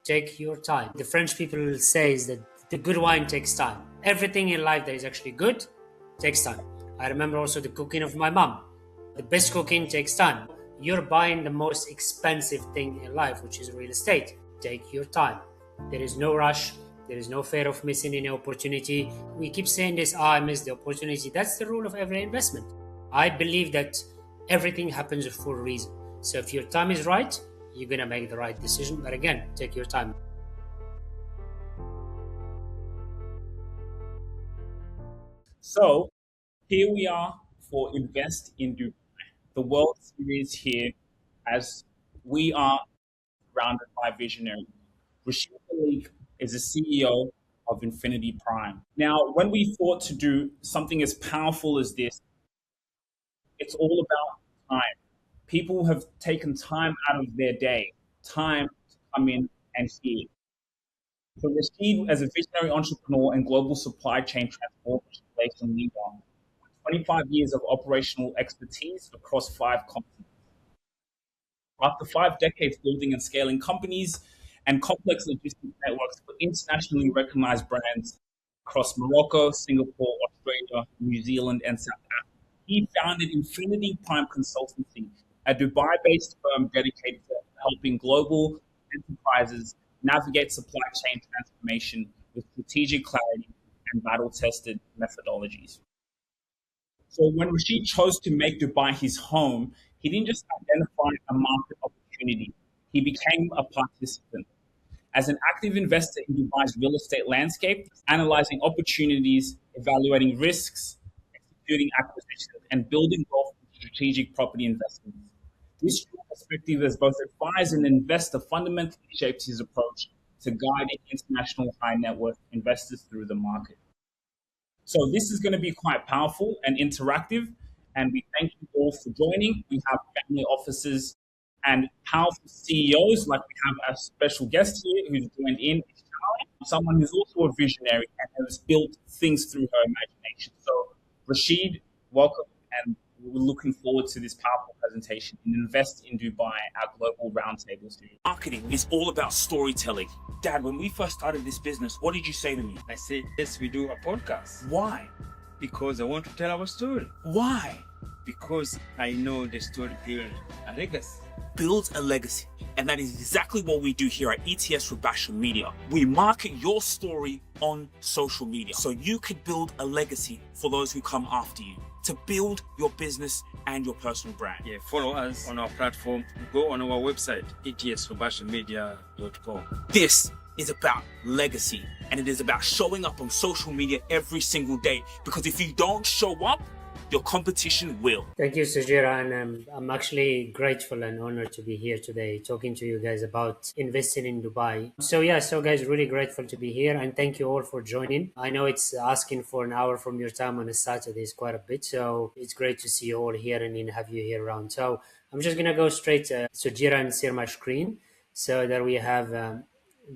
take your time. The French people say is that the good wine takes time. Everything in life that is actually good takes time. I remember also the cooking of my mom. The best cooking takes time. You're buying the most expensive thing in life, which is real estate. Take your time. There is no rush. There is no fear of missing any opportunity. We keep saying this, I missed the opportunity. That's the rule of every investment. I believe that everything happens for a reason. So if your time is right, you're going to make the right decision. But again, take your time. So here we are for Invest in Dubai, the World Series here, as we are surrounded by visionary. Rashid Malik is the CEO of Infinity Prime. Now, when we thought to do something as powerful as this, it's all about time. People have taken time out of their day, time to come in and hear. So Rashid, as a visionary entrepreneur and global supply chain transformation leader, 25 years of operational expertise across 5 continents. After 5 decades building and scaling companies and complex logistics networks for internationally recognized brands across Morocco, Singapore, Australia, New Zealand, and South Africa, he founded Infinity Prime Consultancy, a Dubai based firm dedicated to helping global enterprises navigate supply chain transformation with strategic clarity and battle tested methodologies. So when Rashid chose to make Dubai his home, he didn't just identify a market opportunity, he became a participant. As an active investor in Dubai's real estate landscape, analyzing opportunities, evaluating risks, executing acquisitions, and building wealth through strategic property investments. This perspective as both advisor and investor fundamentally shapes his approach to guiding international high net worth investors through the market. So this is going to be quite powerful and interactive. And we thank you all for joining. We have family offices and powerful CEOs, like we have a special guest here who's joined in, someone who's also a visionary and has built things through her imagination. So Rashid, welcome. And we're looking forward to this powerful presentation in Invest in Dubai, our global roundtable series. Marketing is all about storytelling. Dad, when we first started this business, what did you say to me? I said, yes, we do a podcast Why? because I want to tell our story. Why? Because I know the story builds a legacy. Build a legacy. And that is exactly what we do here at ETS Rubasha Media. We market your story on social media so you could build a legacy for those who come after you, to build your business and your personal brand. Yeah, follow us on our platform. Go on our website, etsrubashamedia.com. This is about legacy, and it is about showing up on social media every single day, because if you don't show up, your competition will. Thank you, Sajira, and I'm actually grateful and honored to be here today talking to you guys about investing in Dubai. So guys, really grateful to be here, and thank you all for joining. I know it's asking for an hour from your time on a Saturday is quite a bit, so it's great to see you all here and then have you here around. So I'm just gonna go straight to Sajira and share my screen so that we have the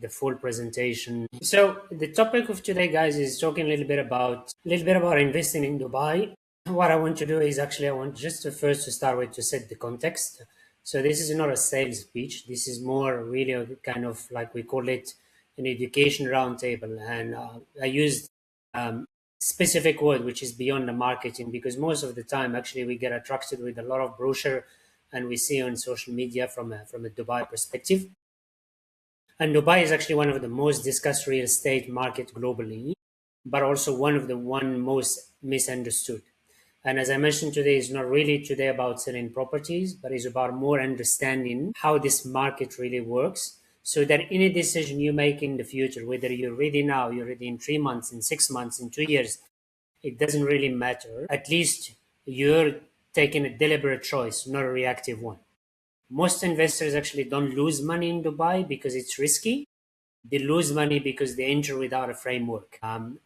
full presentation. So the topic of today, guys, is talking a little bit about investing in Dubai. What I want to do is actually I want just to first to start with to set the context. So this is not a sales speech. This is more really a kind of like we call it an education roundtable, and I used specific word which is beyond the marketing, because most of the time actually we get attracted with a lot of brochure and we see on social media from a Dubai perspective. And Dubai is actually one of the most discussed real estate market globally, but also one of the most misunderstood. And as I mentioned today, it's not really today about selling properties, but it's about more understanding how this market really works, so that any decision you make in the future, whether you're ready now, you're ready in 3 months, in 6 months, in 2 years, it doesn't really matter. At least you're taking a deliberate choice, not a reactive one. Most investors actually don't lose money in Dubai because it's risky. They lose money because they enter without a framework. And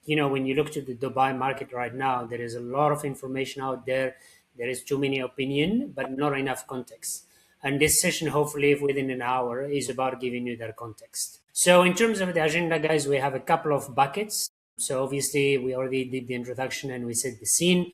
when you look to the Dubai market right now, there is a lot of information out there. There is too many opinion, but not enough context. And this session, hopefully within an hour, is about giving you that context. So in terms of the agenda, guys, we have a couple of buckets. So obviously we already did the introduction and we set the scene.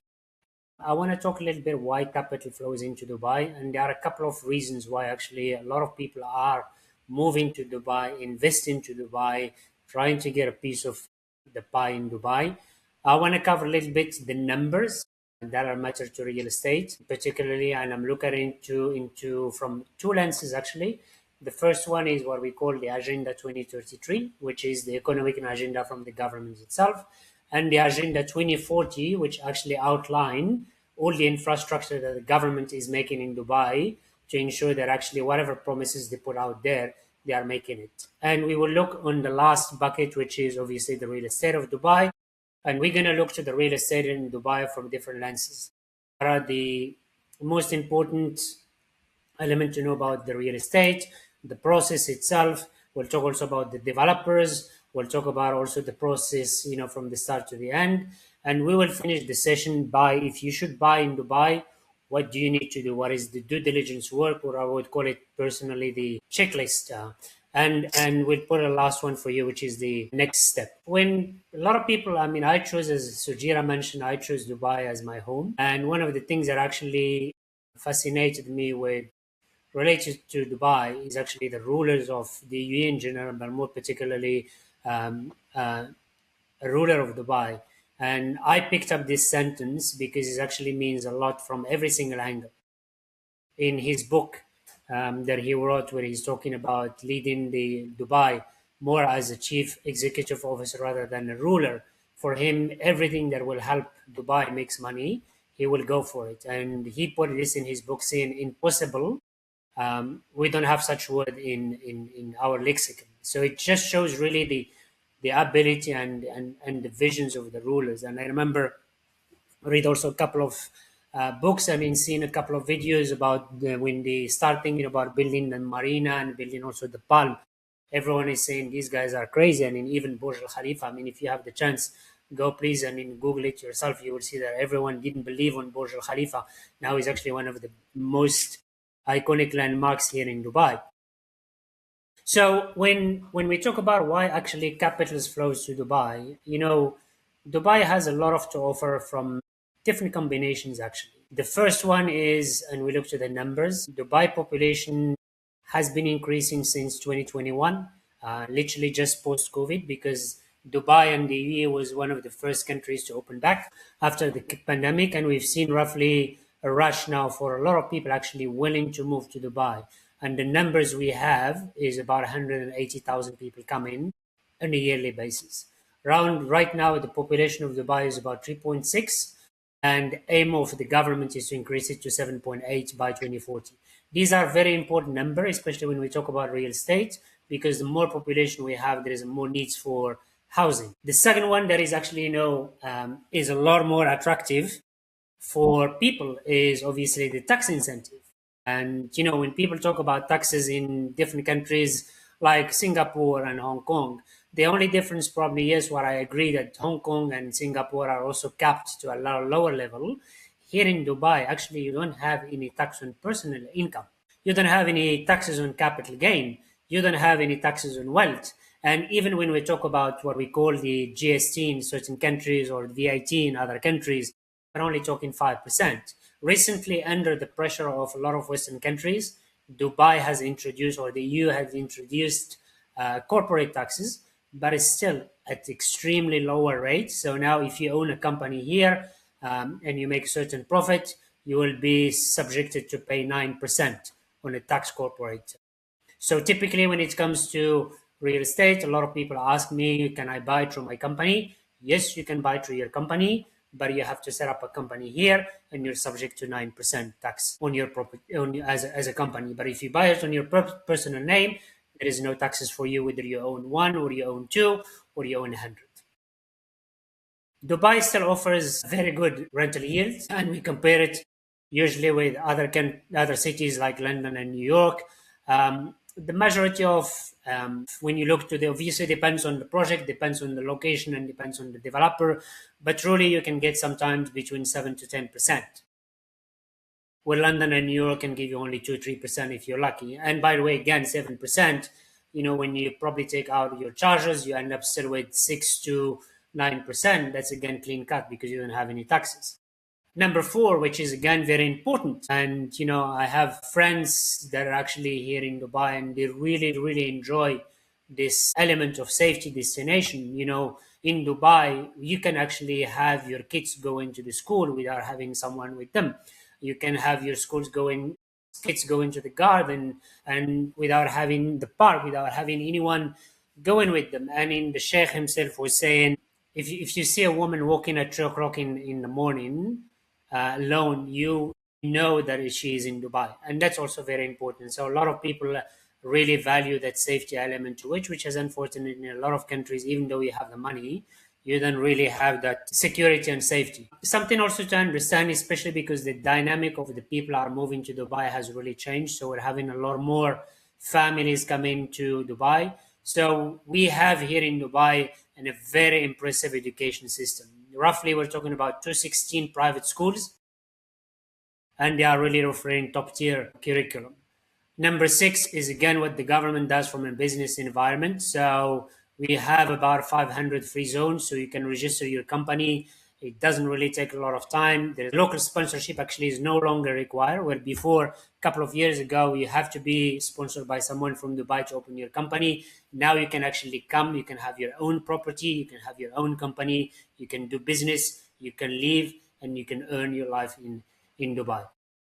I want to talk a little bit why capital flows into Dubai. And there are a couple of reasons why actually a lot of people are moving to Dubai, investing to Dubai, trying to get a piece of the pie in Dubai. I want to cover a little bit the numbers that are matter to real estate, particularly, and I'm looking into from two lenses actually. The first one is what we call the Agenda 2033, which is the economic agenda from the government itself, and the Agenda 2040, which actually outline all the infrastructure that the government is making in Dubai to ensure that actually whatever promises they put out there, they are making it. And we will look on the last bucket, which is obviously the real estate of Dubai. And we're going to look to the real estate in Dubai from different lenses. What are the most important element to know about the real estate, the process itself? We'll talk also about the developers. We'll talk about also the process, from the start to the end. And we will finish the session by if you should buy in Dubai, what do you need to do? What is the due diligence work, or I would call it personally the checklist? And we'll put a last one for you, which is the next step. When a lot of people, I mean, I chose, as Sujira mentioned, I chose Dubai as my home. And one of the things that actually fascinated me with related to Dubai is actually the rulers of the UAE in general, but more particularly a ruler of Dubai. And I picked up this sentence because it actually means a lot from every single angle. In his book that he wrote, where he's talking about leading the Dubai more as a chief executive officer rather than a ruler, for him, everything that will help Dubai makes money, he will go for it. And he put this in his book saying, impossible, we don't have such word in our lexicon. So it just shows really the ability and the visions of the rulers. And I remember read also a couple of books. I mean, seen a couple of videos about when they start thinking about building the marina and building also the Palm. Everyone is saying these guys are crazy. I mean, even Burj Al Khalifa. I mean, if you have the chance, go please. I mean, Google it yourself. You will see that everyone didn't believe on Burj Al Khalifa. Now it's actually one of the most iconic landmarks here in Dubai. So when we talk about why actually capitals flows to Dubai, Dubai has a lot of to offer from different combinations actually. The first one is, and we look to the numbers, Dubai population has been increasing since 2021, literally just post COVID, because Dubai and the UAE was one of the first countries to open back after the pandemic, and we've seen roughly a rush now for a lot of people actually willing to move to Dubai. And the numbers we have is about 180,000 people coming on a yearly basis. Around right now, the population of Dubai is about 3.6, and aim of the government is to increase it to 7.8 by 2040. These are very important numbers, especially when we talk about real estate, because the more population we have, there is more needs for housing. The second one that is actually, is a lot more attractive for people is obviously the tax incentive. And when people talk about taxes in different countries like Singapore and Hong Kong, the only difference probably is what I agree that Hong Kong and Singapore are also capped to a lower level. Here in Dubai, actually, you don't have any tax on personal income. You don't have any taxes on capital gain. You don't have any taxes on wealth. And even when we talk about what we call the GST in certain countries or VAT in other countries, we're only talking 5%. Recently, under the pressure of a lot of Western countries, Dubai has introduced, or the EU has introduced, corporate taxes, but it's still at extremely lower rates. So now, if you own a company here and you make a certain profit, you will be subjected to pay 9% on a tax corporate. So typically, when it comes to real estate, a lot of people ask me, can I buy through my company? Yes, you can buy through your company, but you have to set up a company here and you're subject to 9% tax on your property as a company. But if you buy it on your personal name, there is no taxes for you, whether you own one or you own two or you own 100. Dubai still offers very good rental yields, and we compare it usually with other cities like London and New York. The majority of when you look to the, obviously depends on the project, depends on the location, and depends on the developer, but truly you can get sometimes between 7 to 10%. Where London and New York can give you only 2-3% if you're lucky. And by the way, again, 7%, when you probably take out your charges, you end up still with 6 to 9%. That's again clean cut because you don't have any taxes. Number four, which is again very important, and I have friends that are actually here in Dubai, and they really, really enjoy this element of safety destination. In Dubai, you can actually have your kids go into the school without having someone with them. You can have your kids go into the garden and without having the park, without having anyone going with them. And in the Sheikh himself was saying, if you see a woman walking at 2 o'clock in the morning alone, you know that she is in Dubai, and that's also very important. So a lot of people really value that safety element to which is unfortunate in a lot of countries. Even though you have the money, you don't really have that security and safety. Something also to understand, especially because the dynamic of the people are moving to Dubai has really changed. So we're having a lot more families coming to Dubai. So we have here in Dubai a very impressive education system. Roughly, we're talking about 216 private schools, and they are really offering top tier curriculum. Number six is again what the government does from a business environment. So we have about 500 free zones, so you can register your company. It doesn't really take a lot of time. The local sponsorship actually is no longer required, where before, a couple of years ago, you have to be sponsored by someone from Dubai to open your company. Now you can actually come, you can have your own property, you can have your own company, you can do business, you can live, and you can earn your life in Dubai.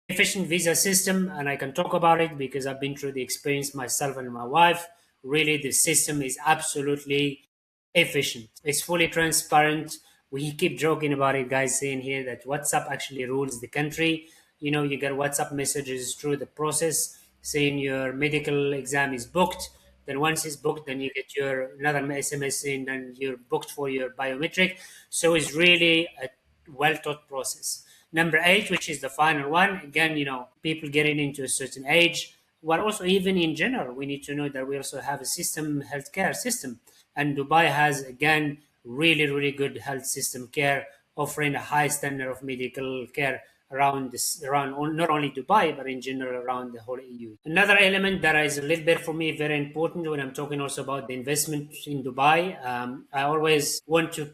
Efficient visa system, and I can talk about it because I've been through the experience myself and my wife. Really, the system is absolutely efficient. It's fully transparent. We keep joking about it, guys, saying here that WhatsApp actually rules the country. You get WhatsApp messages through the process saying your medical exam is booked. Then once it's booked, then you get your another SMS saying then you're booked for your biometric. So it's really a well thought process. Number eight, which is the final one, again, people getting into a certain age. Well, also even in general, we need to know that we also have a healthcare system, and Dubai has again really, really good health system care, offering a high standard of medical care around not only Dubai but in general around the whole EU. Another element that is a little bit for me very important when I'm talking also about the investment in Dubai, I always want to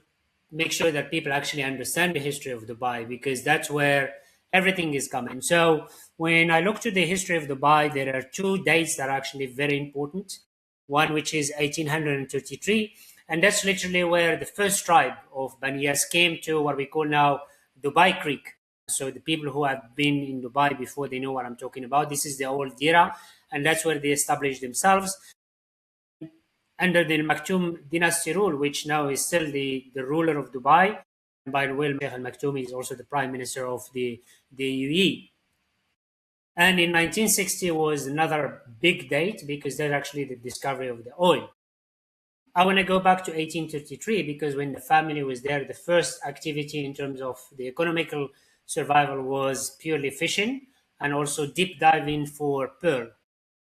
make sure that people actually understand the history of Dubai, because that's where everything is coming. So when I look to the history of Dubai, there are two dates that are actually very important. One which is 1833, and that's literally where the first tribe of Bani Yas came to what we call now Dubai Creek. So the people who have been in Dubai before, they know what I'm talking about. This is the old Dira, and that's where they established themselves under the Maktoum dynasty rule, which now is still the ruler of Dubai. And by the way, Sheikh Al Maktoum is also the prime minister of the UAE. And in 1960 was another big date because that's actually the discovery of the oil. I want to go back to 1833 because when the family was there, the first activity in terms of the economical survival was purely fishing and also deep diving for pearl.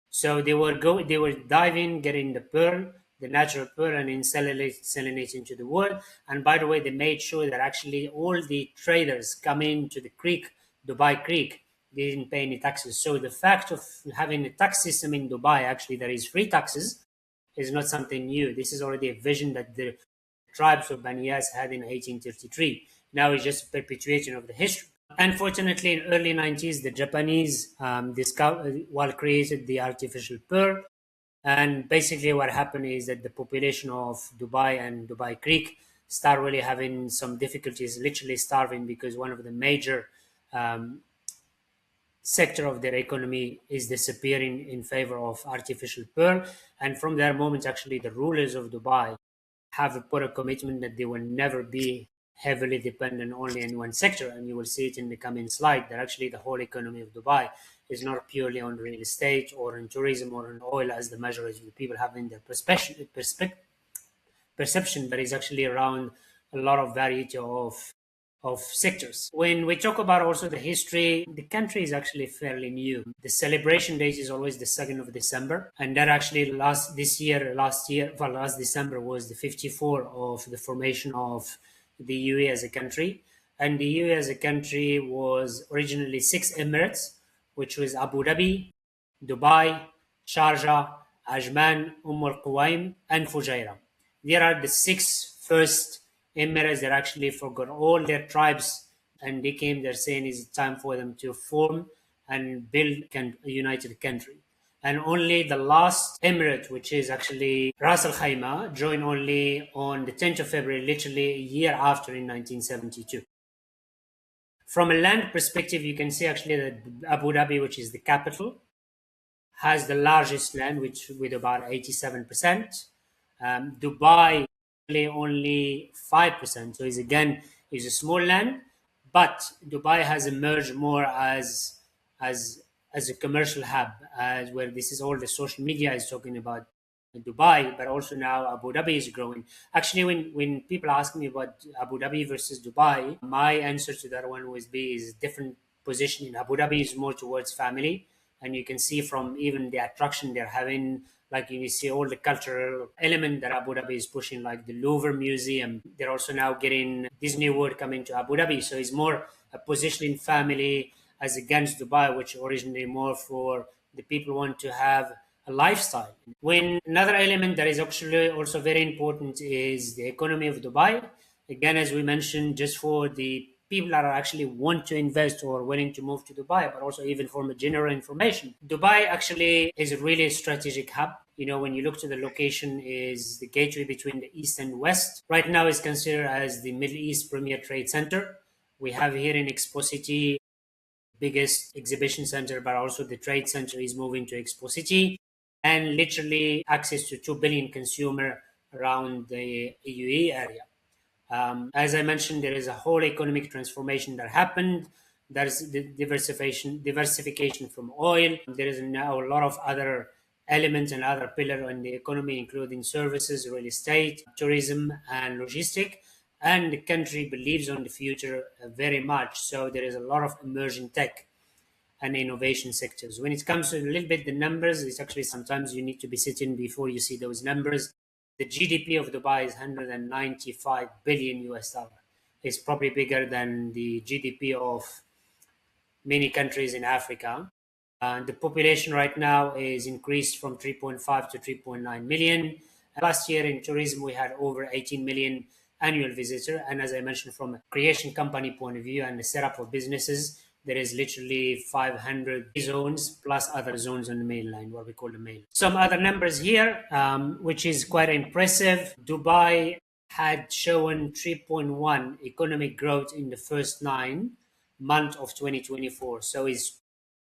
So they were diving, getting the pearl, the natural pearl, and then selling it into the world. And by the way, they made sure that actually all the traders coming to the creek, Dubai Creek, they didn't pay any taxes. So the fact of having a tax system in Dubai, actually, there is free taxes, is not something new. This is already a vision that the tribes of Bani Yas had in 1833. Now it's just a perpetuation of the history. Unfortunately, in early 90s, the Japanese created the artificial pearl. And basically what happened is that the population of Dubai and Dubai Creek start really having some difficulties, literally starving, because one of the major sector of their economy is disappearing in favor of artificial pearl. And from that moment, actually, the rulers of Dubai have put a commitment that they will never be heavily dependent only on one sector. And you will see it in the coming slide that actually the whole economy of Dubai is not purely on real estate or on tourism or on oil as the majority of the people have in their perception, but is actually around a lot of variety of sectors. When we talk about also the history, the country is actually fairly new. The celebration date is always the 2nd of December, and that actually last December was the 54 of the formation of the UAE as a country. And the UAE as a country was originally six emirates, which was Abu Dhabi, Dubai, Sharjah, Ajman, Al Quwaim, and Fujairah. There are the six first emirates that actually forgot all their tribes and they came there saying it's time for them to form and build a united country. And only the last emirate, which is actually Ras Al Khaimah, joined only on the 10th of February, literally a year after in 1972. From a land perspective, you can see actually that Abu Dhabi, which is the capital, has the largest land, which with about 87%. Dubai only 5%. So it's again is a small land, but Dubai has emerged more as as a commercial hub, as where this is all the social media is talking about Dubai, but also now Abu Dhabi is growing. Actually, when people ask me about Abu Dhabi versus Dubai, my answer to that one would be is different positioning. Abu Dhabi is more towards family, and you can see from even the attraction they're having, like you see all the cultural element that Abu Dhabi is pushing, like the Louvre Museum. They're also now getting Disney World coming to Abu Dhabi, so it's more a positioning family as against Dubai, which originally more for the people who want to have a lifestyle. When another element that is actually also very important is the economy of Dubai. Again, as we mentioned, just for the people that are actually want to invest or willing to move to Dubai, but also even from a general information. Dubai actually is a really strategic hub. You know, when you look to the location, is the gateway between the east and west. Right now, is considered as the Middle East premier trade center. We have here in Expo City biggest exhibition center, but also the trade center is moving to Expo City, and literally access to 2 billion consumer around the UAE area. As I mentioned, there is a whole economic transformation that happened. There's the diversification from oil. There is now a lot of other elements and other pillars in the economy, including services, real estate, tourism, and logistic. And the country believes on the future very much. So there is a lot of emerging tech and innovation sectors. When it comes to a little bit the numbers, it's actually sometimes you need to be sitting before you see those numbers. The GDP of Dubai is 195 billion US dollar. It's probably bigger than the GDP of many countries in Africa. The population right now is increased from 3.5 to 3.9 million. Last year in tourism, we had over 18 million annual visitor. And as I mentioned, from a creation company point of view and the setup of businesses, there is literally 500 zones plus other zones on the mainland, what we call the main. Some other numbers here, which is quite impressive. Dubai had shown 3.1 economic growth in the first 9 months of 2024. So it's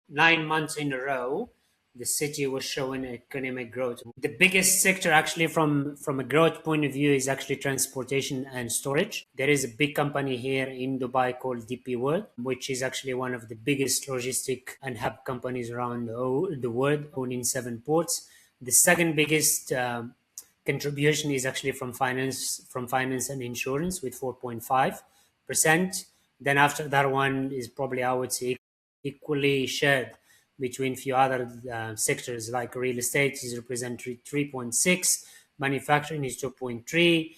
9 months in a row the city was showing economic growth. The biggest sector actually from a growth point of view is actually transportation and storage. There is a big company here in Dubai called DP World, which is actually one of the biggest logistic and hub companies around the world, owning 7 ports. The second biggest contribution is actually from finance and insurance with 4.5%. Then after that one is probably, I would say, equally shared between few other sectors, like real estate is represent 3.6, manufacturing is 2.3,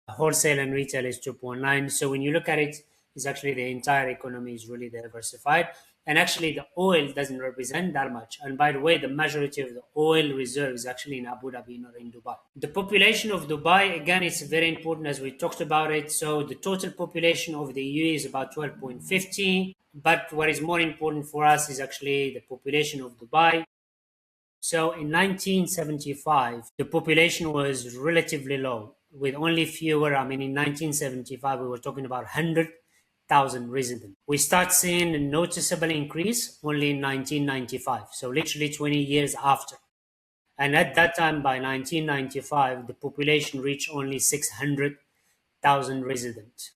wholesale and retail is 2.9. So when you look at it, it's actually the entire economy is really diversified. And actually the oil doesn't represent that much. And by the way, the majority of the oil reserve is actually in Abu Dhabi, not in Dubai. The population of Dubai, again, it's very important as we talked about it. So the total population of the UAE is about 12.50. But what is more important for us is actually the population of Dubai. So in 1975, the population was relatively low, with only fewer. I mean, in 1975, we were talking about 100,000 residents. We start seeing a noticeable increase only in 1995, so literally 20 years after. And at that time, by 1995, the population reached only 600,000 residents.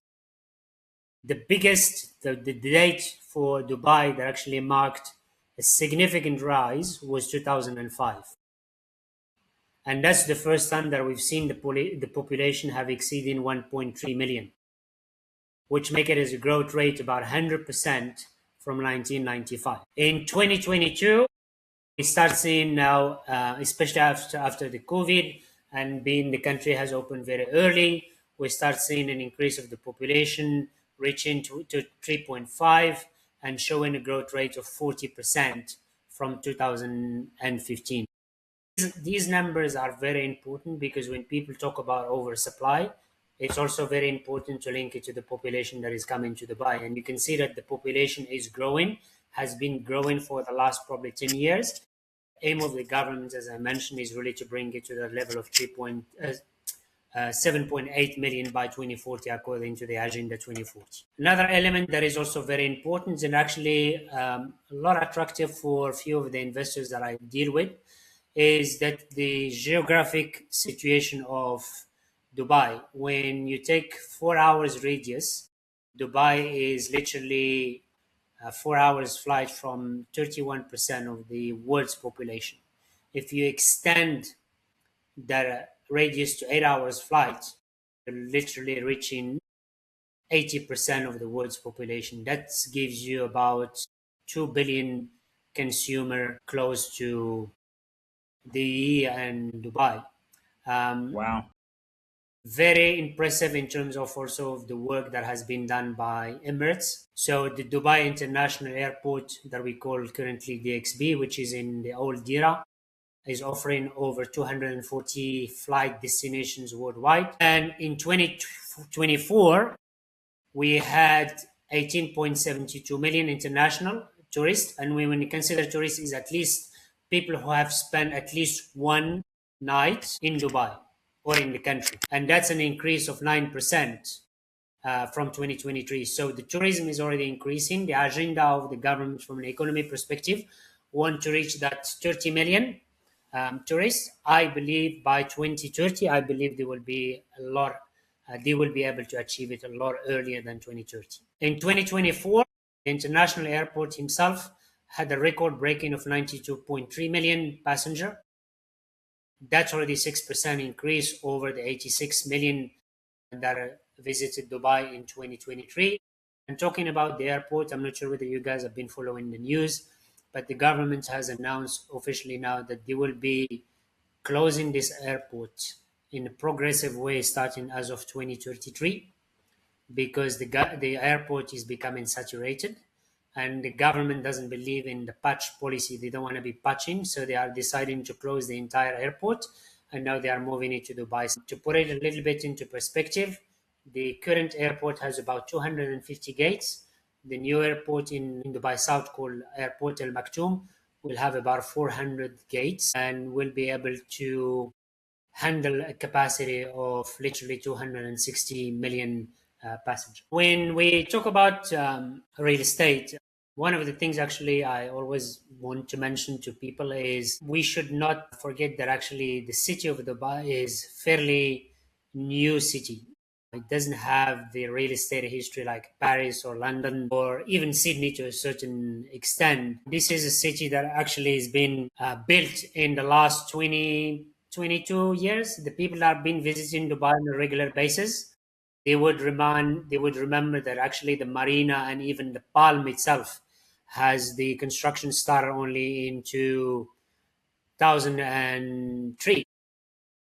The biggest, the date for Dubai that actually marked a significant rise was 2005. And that's the first time that we've seen the population have exceeding 1.3 million, which make it as a growth rate about 100% from 1995. In 2022, we start seeing now, especially after the COVID and being the country has opened very early, we start seeing an increase of the population reaching to 3.5 and showing a growth rate of 40% from 2015. These numbers are very important because when people talk about oversupply, it's also very important to link it to the population that is coming to Dubai. And you can see that the population is growing, has been growing for the last probably 10 years. Aim of the government, as I mentioned, is really to bring it to the level of 7.8 million by 2040, according to the Agenda 2040. Another element that is also very important and actually a lot attractive for a few of the investors that I deal with is that the geographic situation of Dubai. When you take 4 hours radius, Dubai is literally 4 hours flight from 31% of the world's population. If you extend that radius to 8 hours flight, you're literally reaching 80% of the world's population. That gives you about 2 billion consumer close to the UAE and Dubai. Um, Wow. very impressive in terms of also of the work that has been done by Emirates. So the Dubai International Airport that we call currently DXB, which is in the old Dira, is offering over 240 flight destinations worldwide. And in 2024, we had 18.72 million international tourists. And when you consider tourists is at least people who have spent at least one night in Dubai or in the country. And that's an increase of 9% from 2023. So the tourism is already increasing. The agenda of the government from an economy perspective want to reach that 30 million tourists. I believe by 2030, I believe there will be a lot. They will be able to achieve it a lot earlier than 2030. In 2024, the international airport himself had a record breaking of 92.3 million passenger. That's already 6% increase over the 86 million that visited Dubai in 2023. And talking about the airport, I'm not sure whether you guys have been following the news, but the government has announced officially now that they will be closing this airport in a progressive way starting as of 2033 because the airport is becoming saturated and the government doesn't believe in the patch policy. They don't want to be patching, so they are deciding to close the entire airport, and now they are moving it to Dubai. To put it a little bit into perspective, the current airport has about 250 gates. The new airport in Dubai South called Airport Al Maktoum will have about 400 gates and will be able to handle a capacity of literally 260 million passengers. When we talk about real estate, one of the things actually I always want to mention to people is we should not forget that actually the city of Dubai is fairly new city. It doesn't have the real estate history like Paris or London or even Sydney to a certain extent. This is a city that actually has been built in the last 22 years. The people that have been visiting Dubai on a regular basis, they would remember that actually the marina and even the palm itself has the construction started only in 2003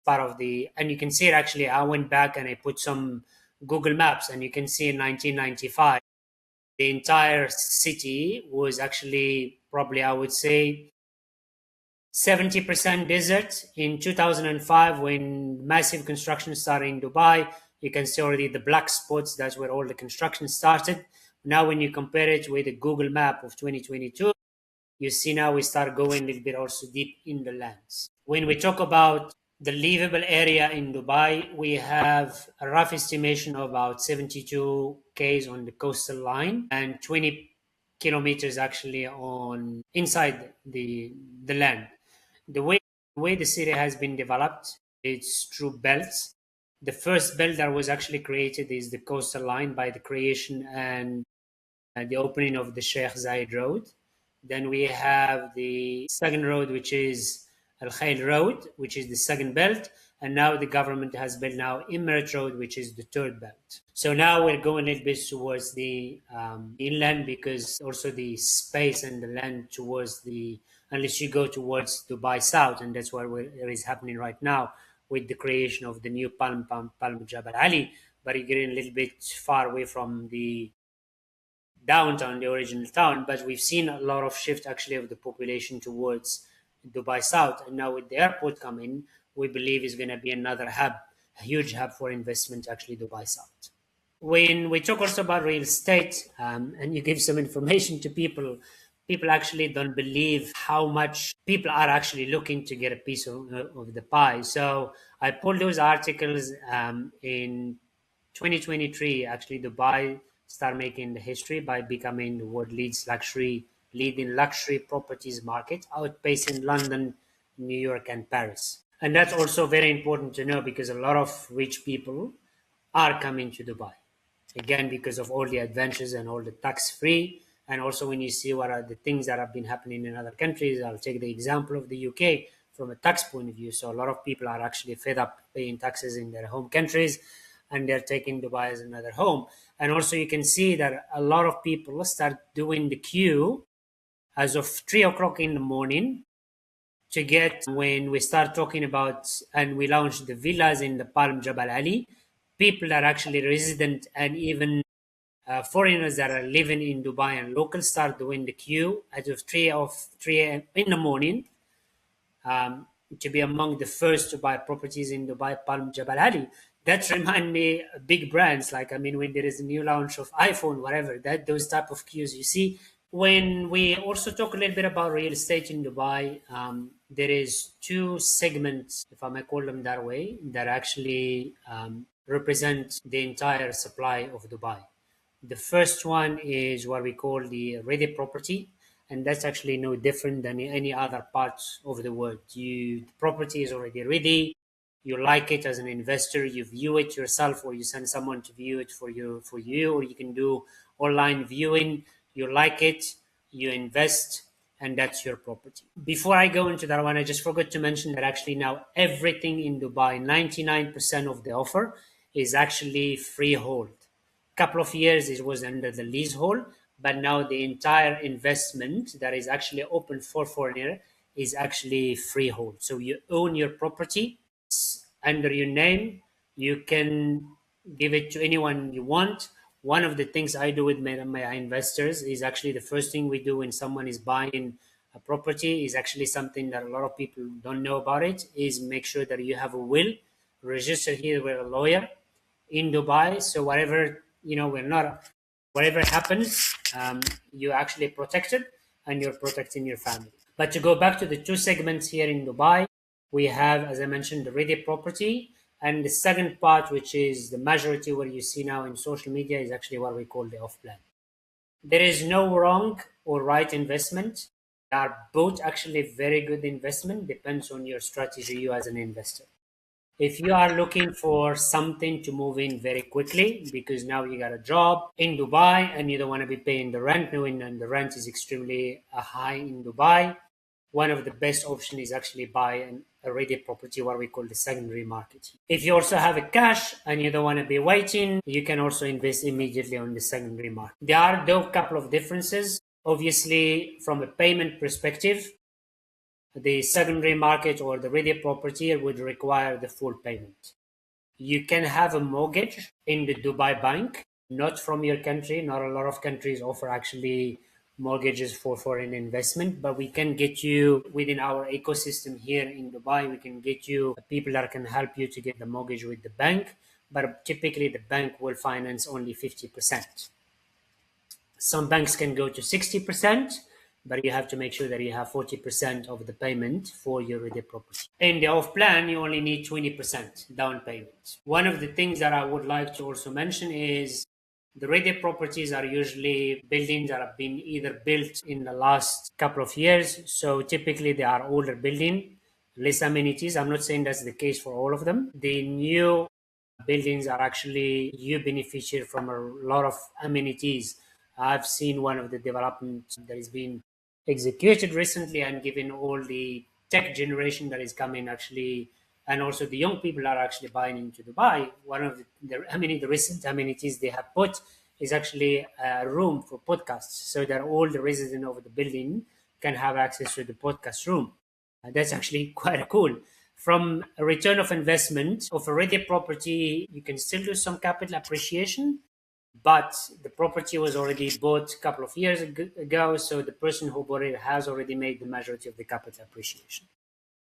part of the, and you can see it actually. I went back and I put some Google Maps, and you can see in 1995 the entire city was actually probably, I would say, 70% desert. In 2005, when massive construction started in Dubai, you can see already the black spots. That's where all the construction started. Now when you compare it with the Google map of 2022, you see now we start going a little bit also deep in the lands. When we talk about the livable area in Dubai, we have a rough estimation of about 72 k's on the coastal line and 20 kilometers actually on inside the land. The way the city has been developed, it's through belts. The first belt that was actually created is the coastal line by the creation and the opening of the Sheikh Zayed Road. Then we have the second road, which is Al Khail Road, which is the second belt. And now the government has built now Emirate Road, which is the third belt. So now we're going a little bit towards the inland because also the space and the land towards the, unless you go towards Dubai South, and that's what is happening right now with the creation of the new Palm Jabal Ali, but you're getting a little bit far away from the downtown, the original town, but we've seen a lot of shift actually of the population towards Dubai South. And now with the airport coming, we believe is going to be another a huge hub for investment, actually, Dubai South. When we talk also about real estate, and you give some information to people, people actually don't believe how much people are actually looking to get a piece of the pie. So I pulled those articles in 2023. Actually, Dubai started making the history by becoming the world leading luxury properties market, outpacing London, New York, and Paris. And that's also very important to know because a lot of rich people are coming to Dubai. Again, because of all the adventures and all the tax free. And also, when you see what are the things that have been happening in other countries, I'll take the example of the UK from a tax point of view. So, a lot of people are actually fed up paying taxes in their home countries and they're taking Dubai as another home. And also, you can see that a lot of people start doing the queue as of 3 o'clock in the morning to get when we start talking about and we launched the villas in the Palm Jabal Ali. People are actually resident and even foreigners that are living in Dubai and locals start doing the queue as of 3 a.m. in the morning um, to be among the first to buy properties in Dubai, Palm Jabal Ali. That remind me of big brands like, I mean, when there is a new launch of iPhone, whatever, that those type of queues you see. When we also talk a little bit about real estate in Dubai, there is two segments, if I may call them that way, that actually represent the entire supply of Dubai. The first one is what we call the ready property, and that's actually no different than any other parts of the world. The property is already ready. You like it as an investor, you view it yourself, or you send someone to view it for you, or you can do online viewing. You like it, you invest, and that's your property. Before I go into that one, I just forgot to mention that actually now everything in Dubai, 99% of the offer is actually freehold. Couple of years it was under the leasehold, but now the entire investment that is actually open for foreigner is actually freehold. So you own your property under your name. You can give it to anyone you want. One of the things I do with my investors is actually the first thing we do when someone is buying a property is actually something that a lot of people don't know about it is make sure that you have a will registered here with a lawyer in Dubai. So whatever, we're not, whatever happens, you're actually protected and you're protecting your family. But to go back to the two segments here in Dubai, we have, as I mentioned, the ready property. And the second part, which is the majority what you see now in social media, is actually what we call the off plan. There is no wrong or right investment. They are both actually very good investment, depends on your strategy, you as an investor. If you are looking for something to move in very quickly because now you got a job in Dubai and you don't want to be paying the rent, knowing that the rent is extremely high in Dubai, one of the best options is actually buy a ready property, what we call the secondary market. If you also have a cash and you don't want to be waiting, you can also invest immediately on the secondary market. There are though a couple of differences. Obviously, from a payment perspective, the secondary market or the ready property would require the full payment. You can have a mortgage in the Dubai bank, not from your country. Not a lot of countries offer actually mortgages for foreign investment, but we can get you within our ecosystem here in Dubai. We can get you people that can help you to get the mortgage with the bank, but typically the bank will finance only 50%. Some banks can go to 60%, but you have to make sure that you have 40% of the payment for your ready property. In the off plan, you only need 20% down payment. One of the things that I would like to also mention is the ready properties are usually buildings that have been either built in the last couple of years. So typically they are older building, less amenities. I'm not saying that's the case for all of them. The new buildings are actually you beneficiary from a lot of amenities. I've seen one of the developments that has been executed recently and given all the tech generation that is coming actually, and also the young people are actually buying into Dubai. One of the recent amenities they have put is actually a room for podcasts, so that all the residents of the building can have access to the podcast room. That's actually quite cool. From a return of investment of a ready property, you can still do some capital appreciation, but the property was already bought a couple of years ago, so the person who bought it has already made the majority of the capital appreciation.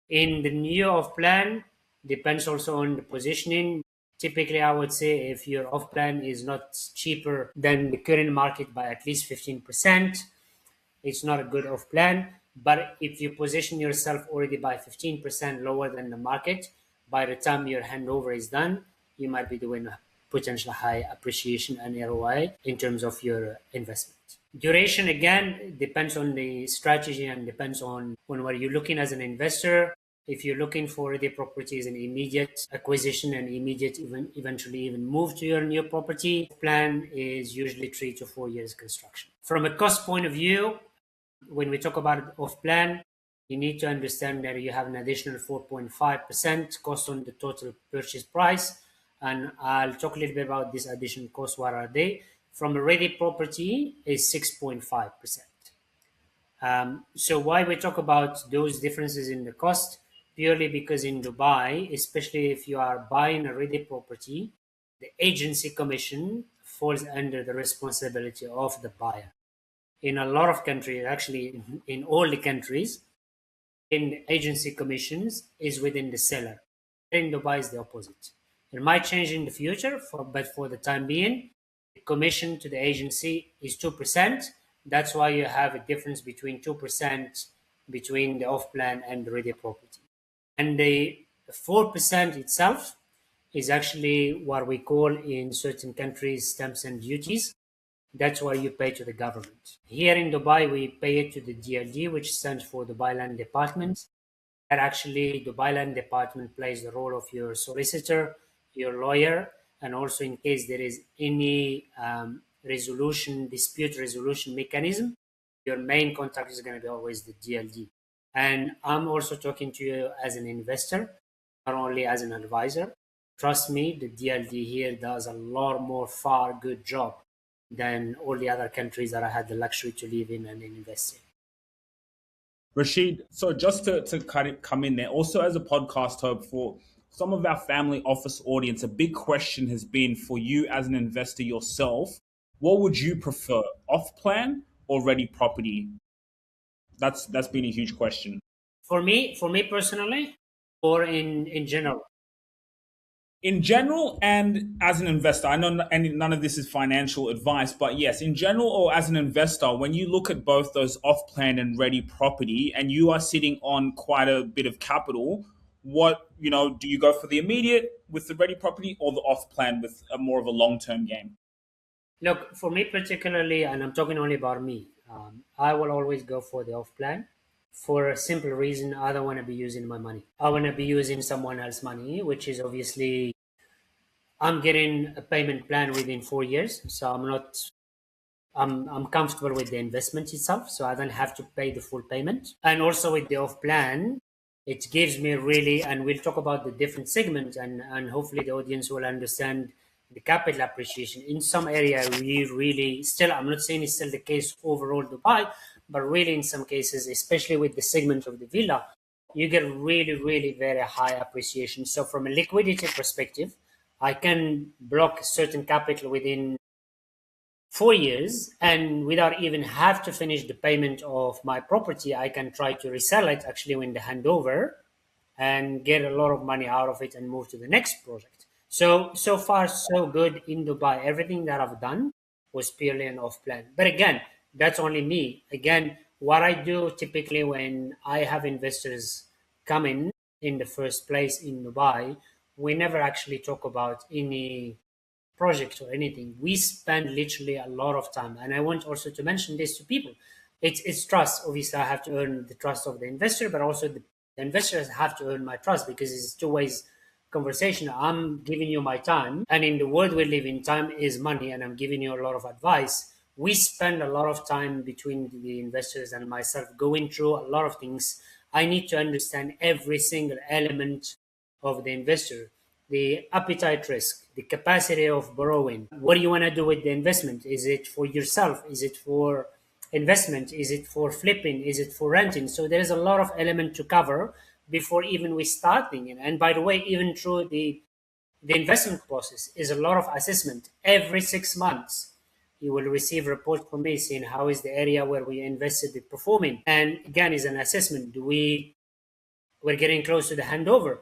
In the new off plan, Depends also on the positioning. Typically, I would say if your off plan is not cheaper than the current market by at least 15%, it's not a good off plan. But if you position yourself already by 15% lower than the market, by the time your handover is done, you might be doing a potential high appreciation and ROI in terms of your investment. Duration again depends on the strategy and depends on what you're looking as an investor. If you're looking for the properties an immediate acquisition and immediate eventually even move to your new property, plan is usually 3 to 4 years construction. From a cost point of view, when we talk about off plan, you need to understand that you have an additional 4.5% cost on the total purchase price. And I'll talk a little bit about this additional cost. What are they? From a ready property is 6.5%. So why we talk about those differences in the cost? Purely because in Dubai, especially if you are buying a ready property, the agency commission falls under the responsibility of the buyer. In a lot of countries, actually in all the countries, in agency commissions is within the seller. In Dubai is the opposite. It might change in the future, but for the time being, the commission to the agency is 2%. That's why you have a difference between 2% between the off plan and the ready property. And the 4% itself is actually what we call in certain countries stamps and duties. That's why you pay to the government. Here in Dubai, we pay it to the DLD, which stands for Dubai Land Department. And actually, Dubai Land Department plays the role of your solicitor, your lawyer, and also in case there is any dispute resolution mechanism, your main contact is going to be always the DLD. And I'm also talking to you as an investor, not only as an advisor. Trust me, the DLD here does a lot more far good job than all the other countries that I had the luxury to live in and invest in. Rashid, so just to come in there, also as a podcast host for some of our family office audience, a big question has been for you as an investor yourself, what would you prefer, off plan or ready property? That's been a huge question. For me personally, or in general. In general and as an investor, I know and none of this is financial advice, but yes, in general or as an investor, when you look at both those off-plan and ready property and you are sitting on quite a bit of capital, what, do you go for the immediate with the ready property or the off-plan with a more of a long-term game? Look, for me particularly, and I'm talking only about me, I will always go for the off plan for a simple reason. I don't want to be using my money. I want to be using someone else's money, which is obviously I'm getting a payment plan within 4 years. So I'm comfortable with the investment itself. So I don't have to pay the full payment. And also with the off plan, it gives me really, and we'll talk about the different segments and hopefully the audience will understand the capital appreciation. In some area, we really still, I'm not saying it's still the case overall Dubai, but really in some cases, especially with the segment of the villa, you get really, really very high appreciation. So from a liquidity perspective, I can block certain capital within 4 years, and without even have to finish the payment of my property, I can try to resell it actually when the handover and get a lot of money out of it and move to the next project. So far so good in Dubai. Everything that I've done was purely an off plan. But again, that's only me. Again, what I do typically when I have investors come in the first place in Dubai, we never actually talk about any project or anything. We spend literally a lot of time. And I want also to mention this to people. It's trust. Obviously, I have to earn the trust of the investor, but also the investors have to earn my trust because it's two ways conversation. I'm giving you my time. And in the world we live in, time is money. And I'm giving you a lot of advice. We spend a lot of time between the investors and myself going through a lot of things. I need to understand every single element of the investor, the appetite risk, the capacity of borrowing. What do you want to do with the investment? Is it for yourself? Is it for investment? Is it for flipping? Is it for renting? So there is a lot of element to cover before even we start thinking. And by the way, even through the investment process is a lot of assessment. Every 6 months, you will receive a report from me saying how is the area where we invested performing. And again, is an assessment. We're getting close to the handover.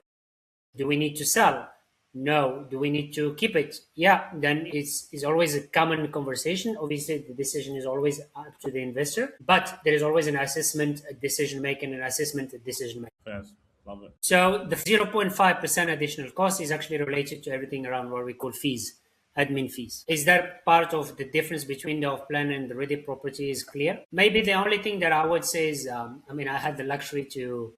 Do we need to sell? No. Do we need to keep it? Yeah. Then it's always a common conversation. Obviously, the decision is always up to the investor, but there is always an assessment, a decision making, an assessment, a decision making. Yes, love it. So the 0.5% additional cost is actually related to everything around what we call fees, admin fees. Is that part of the difference between the off-plan and the ready property is clear? Maybe the only thing that I would say is, I had the luxury to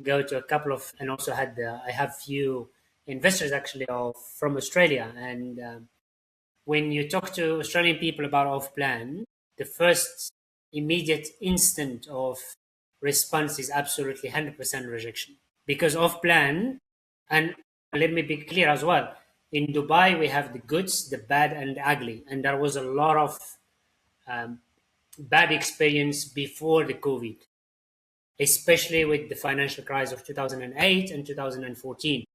go to a couple of, and also I have few investors actually from Australia. And when you talk to Australian people about off-plan, the first immediate instant of response is absolutely 100% rejection because off plan, and let me be clear as well, in Dubai we have the goods, the bad and the ugly, and there was a lot of um, bad experience before the COVID, especially with the financial crisis of 2008 and 2014.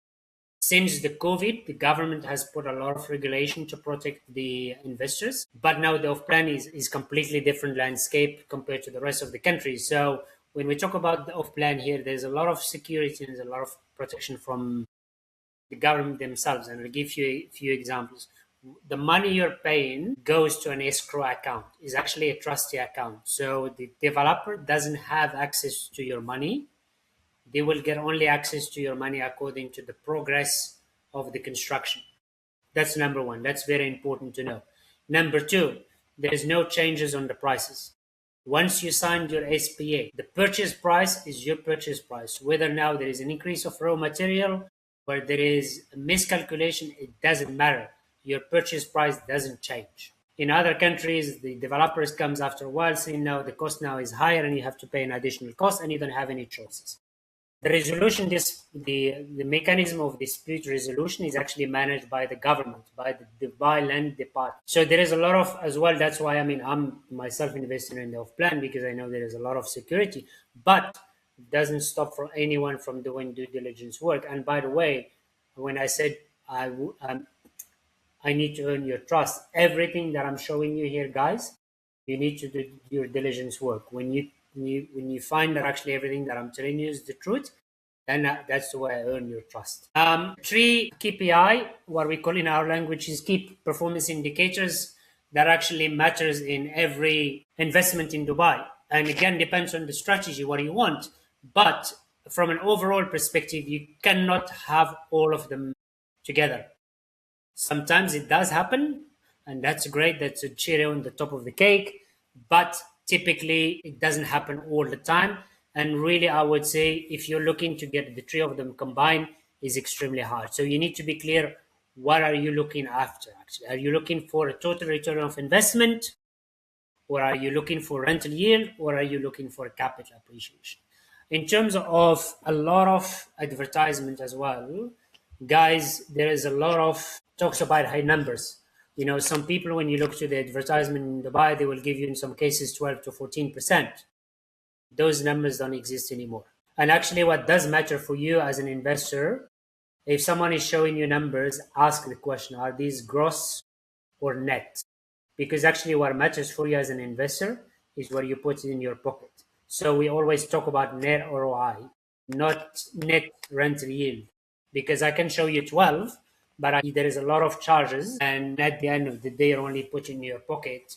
Since the COVID, the government has put a lot of regulation to protect the investors, but now the off plan is completely different landscape compared to the rest of the country. So when we talk about the off plan here, there's a lot of security and there's a lot of protection from the government themselves. And I'll give you a few examples. The money you're paying goes to an escrow account. Is actually a trustee account. So the developer doesn't have access to your money. They will get only access to your money according to the progress of the construction. That's number one. That's very important to know. Number two, there is no changes on the prices. Once you signed your SPA, the purchase price is your purchase price. Whether now there is an increase of raw material or there is a miscalculation, it doesn't matter. Your purchase price doesn't change. In other countries, the developers comes after a while saying, no, the cost now is higher and you have to pay an additional cost and you don't have any choices. The resolution, the mechanism of dispute resolution is actually managed by the government, by the Dubai Land Department. So there is a lot of, as well, that's why I'm myself investing in the off plan because I know there is a lot of security, but it doesn't stop for anyone from doing due diligence work. And by the way, when I said I need to earn your trust, everything that I'm showing you here, guys, you need to do your diligence work. When you find that actually everything that I'm telling you is the truth, then that's the way I earn your trust. Three KPI, what we call in our language is key performance indicators that actually matters in every investment in Dubai. And again, depends on the strategy, what you want. But from an overall perspective, you cannot have all of them together. Sometimes it does happen, and that's great. That's a cherry on the top of the cake. But typically, it doesn't happen all the time. And really, I would say if you're looking to get the three of them combined, is extremely hard. So you need to be clear. What are you looking after? Actually, are you looking for a total return of investment, or are you looking for rental yield, or are you looking for capital appreciation? In terms of a lot of advertisement as well, guys, there is a lot of talks about high numbers. Some people, when you look to the advertisement in Dubai, they will give you in some cases 12 to 14%. Those numbers don't exist anymore. And actually, what does matter for you as an investor, if someone is showing you numbers, ask the question, are these gross or net? Because actually what matters for you as an investor is what you put in your pocket. So we always talk about net ROI, not net rental yield, because I can show you 12, but there is a lot of charges. And at the end of the day, you're only putting in your pocket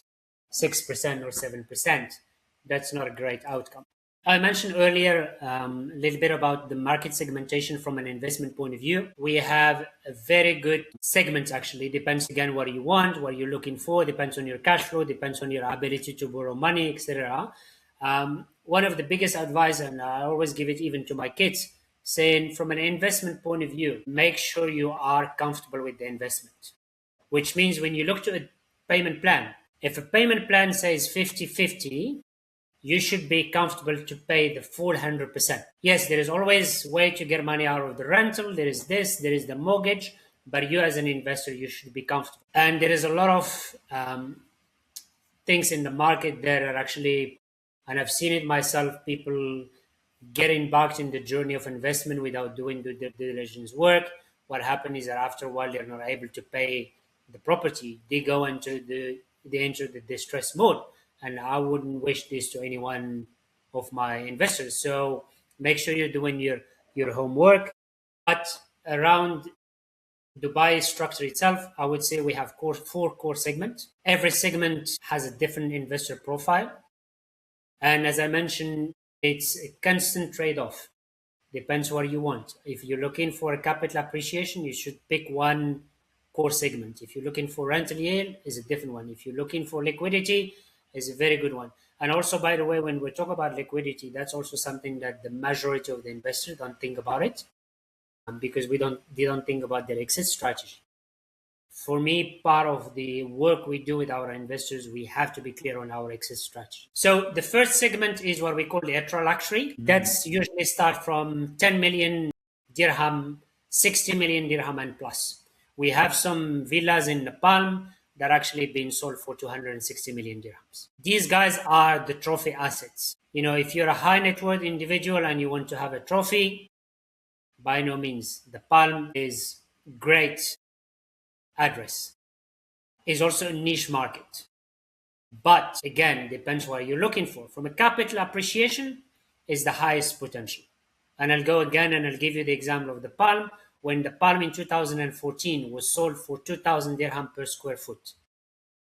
6% or 7%. That's not a great outcome. I mentioned earlier a little bit about the market segmentation from an investment point of view. We have a very good segment actually. Depends again what you want, what you're looking for, depends on your cash flow, depends on your ability to borrow money, etc. One of the biggest advice, and I always give it even to my kids, saying from an investment point of view, make sure you are comfortable with the investment. Which means when you look to a payment plan, if a payment plan says 50-50, you should be comfortable to pay the full 100%. Yes, there is always a way to get money out of the rental. There is this, there is the mortgage, but you as an investor, you should be comfortable. And there is a lot of things in the market that are actually, and I've seen it myself, people get embarked in the journey of investment without doing the due diligence work. What happens is that after a while, they're not able to pay the property. They enter the distress mode. And I wouldn't wish this to any one of my investors. So make sure you're doing your homework. But around Dubai structure itself, I would say we have four core segments. Every segment has a different investor profile. And as I mentioned, it's a constant trade off. Depends what you want. If you're looking for a capital appreciation, you should pick one core segment. If you're looking for rental yield, is a different one. If you're looking for liquidity, is a very good one. And also, by the way, when we talk about liquidity, that's also something that the majority of the investors don't think about it, because they don't think about their exit strategy. For me, part of the work we do with our investors, we have to be clear on our exit strategy. So the first segment is what we call the ultra luxury. That's usually start from 10 million dirham, 60 million dirham and plus. We have some villas in Nepal that are actually being sold for 260 million dirhams. These guys are the trophy assets. If you're a high net worth individual and you want to have a trophy, by no means. The Palm is great address. Is also a niche market. But again, depends what you're looking for. From a capital appreciation is the highest potential. And I'll go again and I'll give you the example of the Palm. When the Palm in 2014 was sold for 2,000 dirham per square foot.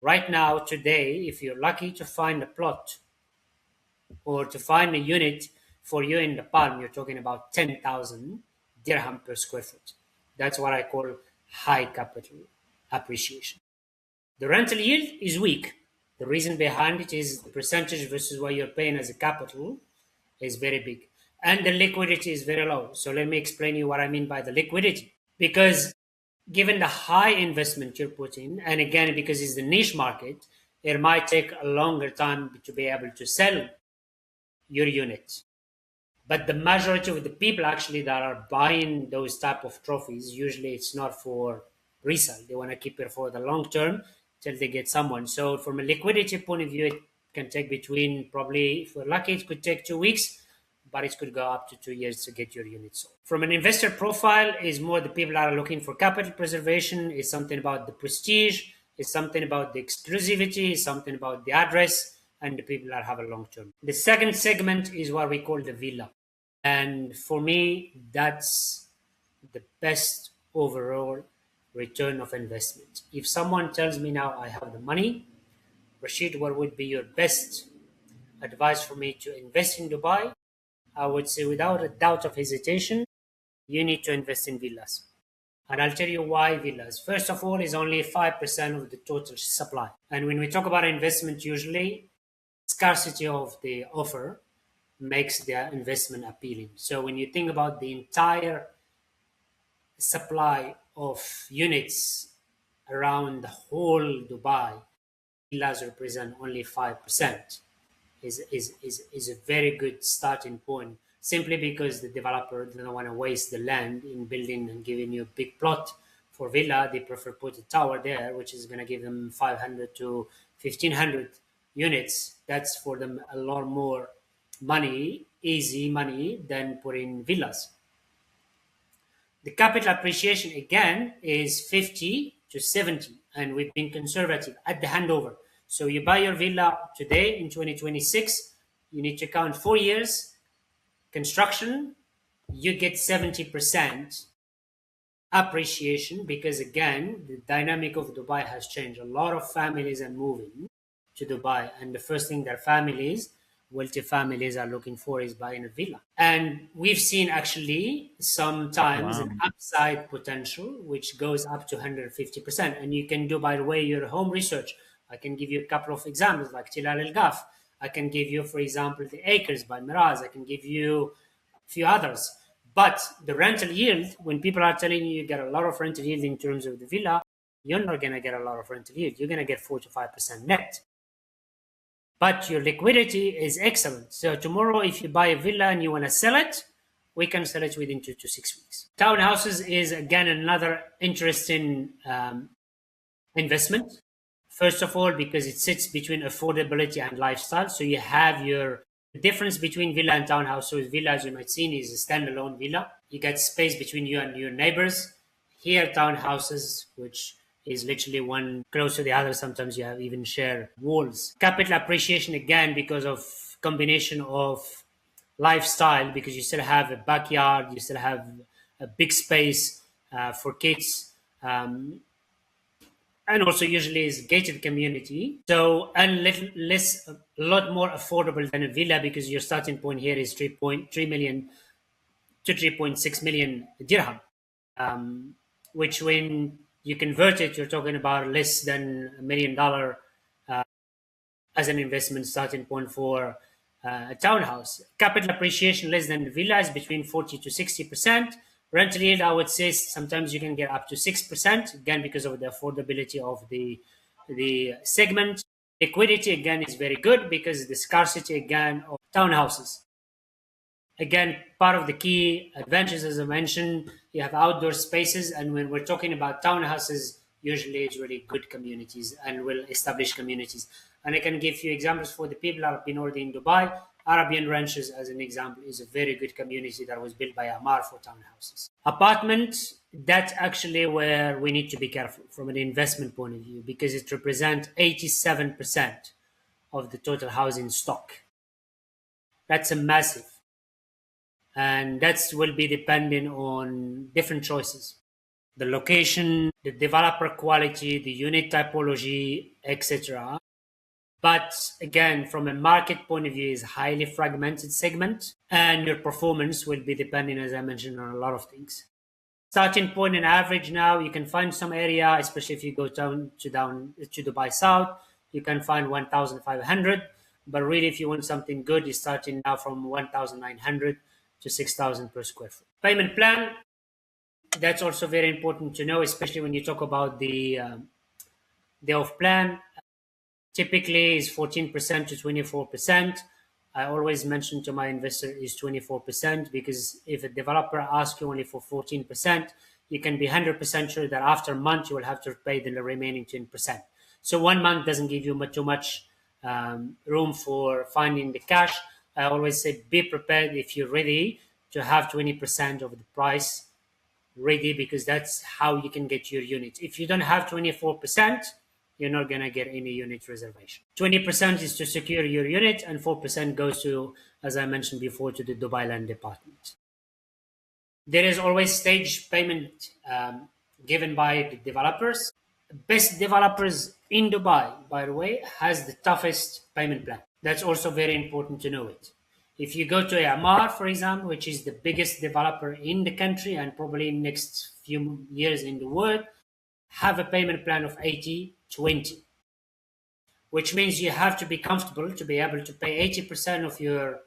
Right now, today, if you're lucky to find a plot or to find a unit for you in the Palm, you're talking about 10,000 dirham per square foot. That's what I call high capital appreciation. The rental yield is weak. The reason behind it is the percentage versus what you're paying as a capital is very big. And the liquidity is very low. So let me explain you what I mean by the liquidity. Because given the high investment you're putting, and again, because it's the niche market, it might take a longer time to be able to sell your unit. But the majority of the people actually that are buying those type of trophies, usually it's not for resale. They want to keep it for the long term till they get someone. So from a liquidity point of view, it can take between, probably if we're lucky, it could take 2 weeks, but it could go up to 2 years to get your unit sold. From an investor profile, is more the people that are looking for capital preservation, is something about the prestige, is something about the exclusivity, is something about the address, and the people that have a long term. The second segment is what we call the villa. And for me, that's the best overall return of investment. If someone tells me now I have the money, Rashid, what would be your best advice for me to invest in Dubai? I would say without a doubt of hesitation, you need to invest in villas. And I'll tell you why villas. First of all, is only 5% of the total supply. And when we talk about investment, usually scarcity of the offer makes the investment appealing. So when you think about the entire supply of units around the whole Dubai, villas represent only 5%. Is a very good starting point, simply because the developer doesn't want to waste the land in building and giving you a big plot for villa. They prefer put a tower there, which is going to give them 500 to 1,500 units. That's for them a lot more money, easy money, than putting villas. The capital appreciation again is 50 to 70, and we've been conservative at the handover. So you buy your villa today in 2026, you need to count 4 years construction, you get 70% appreciation, because again, the dynamic of Dubai has changed. A lot of families are moving to Dubai, and the first thing their families, wealthy families, are looking for is buying a villa. And we've seen actually sometimes an upside potential which goes up to 150%. And you can do, by the way, your home research. I can give you a couple of examples like Tilal El Gaf. I can give you, for example, the Acres by Miraz. I can give you a few others. But the rental yield, when people are telling you get a lot of rental yield in terms of the villa, you're not going to get a lot of rental yield. You're going to get 4 to 5% net. But your liquidity is excellent. So tomorrow, if you buy a villa and you want to sell it, we can sell it within 2 to 6 weeks. Townhouses is, again, another interesting investment. First of all, because it sits between affordability and lifestyle. So you have your difference between villa and townhouse. So villa, as you might see, is a standalone villa. You get space between you and your neighbors. Here, townhouses, which is literally one close to the other. Sometimes you have even share walls. Capital appreciation, again, because of combination of lifestyle, because you still have a backyard, you still have a big space, for kids. And also usually is gated community. So, and a lot more affordable than a villa because your starting point here is 3.3 million to 3.6 million dirham, um, which when you convert it, you're talking about less than $1 million as an investment starting point for a townhouse. Capital appreciation less than villas between 40 to 60%. Rental yield, I would say sometimes you can get up to 6%, again, because of the affordability of the segment. Liquidity, again, is very good because the scarcity, again, of townhouses. Again, part of the key advantages, as I mentioned, you have outdoor spaces. And when we're talking about townhouses, usually it's really good communities and well established communities. And I can give you examples for the people that have been already in Dubai. Arabian Ranches, as an example, is a very good community that was built by Amar for townhouses. Apartment, that's actually where we need to be careful from an investment point of view because it represents 87% of the total housing stock. That's a massive, and that will be depending on different choices, the location, the developer quality, the unit typology, etc. But again, from a market point of view, is highly fragmented segment, and your performance will be depending, as I mentioned, on a lot of things. Starting point and average now, you can find some area, especially if you go down to Dubai South, you can find 1,500. But really, if you want something good, you're starting now from 1,900 to 6,000 per square foot. Payment plan, that's also very important to know, especially when you talk about the off plan. Typically is 14% to 24%. I always mention to my investor is 24% because if a developer asks you only for 14%, you can be 100% sure that after a month you will have to pay the remaining 10%. So 1 month doesn't give you too much room for finding the cash. I always say be prepared if you're ready to have 20% of the price ready because that's how you can get your unit. If you don't have 24%, you're not going to get any unit reservation. 20% is to secure your unit, and 4% goes to, as I mentioned before, to the Dubai Land Department. There is always stage payment given by the developers. Best developers in Dubai, by the way, has the toughest payment plan. That's also very important to know it. If you go to Amar, for example, which is the biggest developer in the country and probably next few years in the world, have a payment plan of 80-20, which means you have to be comfortable to be able to pay 80% of your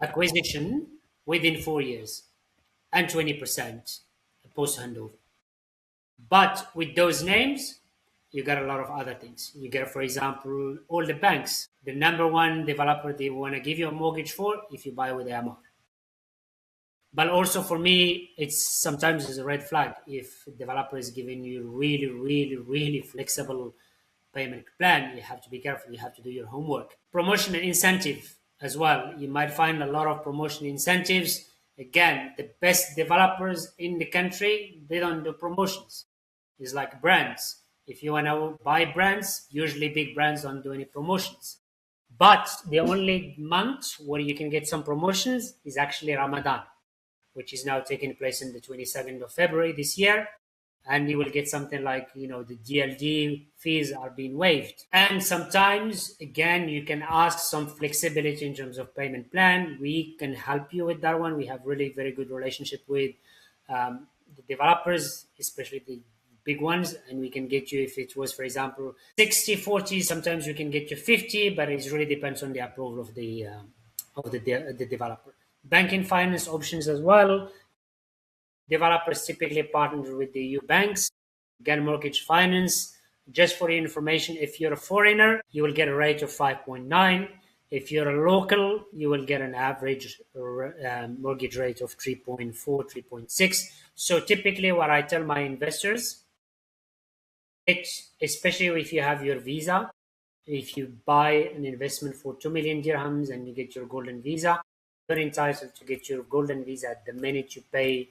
acquisition within 4 years and 20% post handover. But with those names, you got a lot of other things. You get, for example, all the banks. The number one developer they want to give you a mortgage for if you buy with Amar. But also for me, it's sometimes is a red flag if a developer is giving you really, really, really flexible payment plan. You have to be careful. You have to do your homework. Promotion and incentive as well. You might find a lot of promotion incentives. Again, the best developers in the country, they don't do promotions. It's like brands. If you want to buy brands, usually big brands don't do any promotions. But the only month where you can get some promotions is actually Ramadan, which is now taking place in the 22nd of February this year. And you will get something like, the DLD fees are being waived. And sometimes, again, you can ask some flexibility in terms of payment plan. We can help you with that one. We have really very good relationship with the developers, especially the big ones. And we can get you, if it was, for example, 60-40, sometimes we can get you 50, but it really depends on the approval of the developer. Banking finance options as well. Developers typically partner with the EU banks, get mortgage finance. Just for your information, if you're a foreigner, you will get a rate of 5.9. If you're a local, you will get an average mortgage rate of 3.4, 3.6. So typically what I tell my investors, especially if you have your visa, if you buy an investment for 2 million dirhams and you get your golden visa, you're entitled to get your golden visa the minute you pay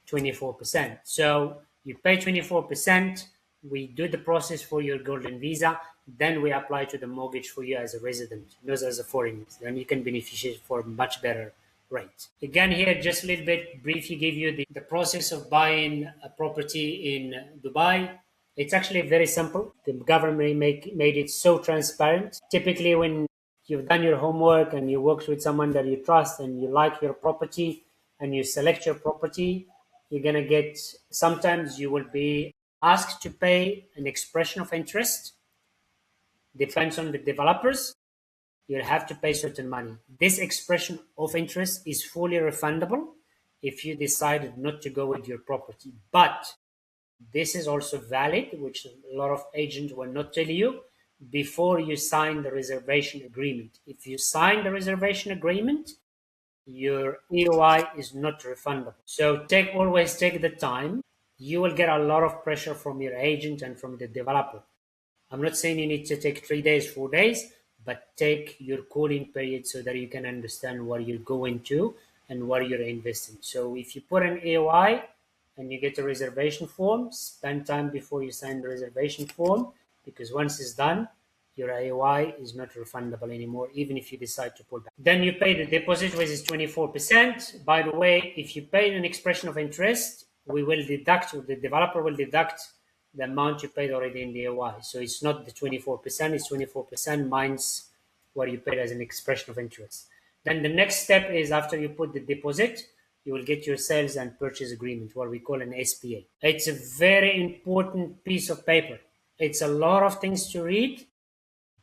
24%. So you pay 24%, we do the process for your golden visa, then we apply to the mortgage for you as a resident, not as a foreigner. Then you can beneficiate for much better rate. Again, here, just a little bit briefly give you the process of buying a property in Dubai. It's actually very simple. The government made it so transparent. Typically, when you've done your homework and you worked with someone that you trust and you like your property and you select your property, you're going to get, sometimes you will be asked to pay an expression of interest. Depends on the developers, you'll have to pay certain money. This expression of interest is fully refundable if you decided not to go with your property. But this is also valid, which a lot of agents will not tell you, before you sign the reservation agreement. If you sign the reservation agreement, your EOI is not refundable. So always take the time. You will get a lot of pressure from your agent and from the developer. I'm not saying you need to take 3 days, 4 days, but take your cooling period so that you can understand what you're going to and what you're investing. So if you put an AOI and you get a reservation form, spend time before you sign the reservation form, because once it's done, your AOI is not refundable anymore, even if you decide to pull back. Then you pay the deposit, which is 24%. By the way, if you pay an expression of interest, we will deduct, or the developer will deduct the amount you paid already in the AOI. So it's not the 24%, it's 24% minus what you paid as an expression of interest. Then the next step is, after you put the deposit, you will get your sales and purchase agreement, what we call an SPA. It's a very important piece of paper. It's a lot of things to read,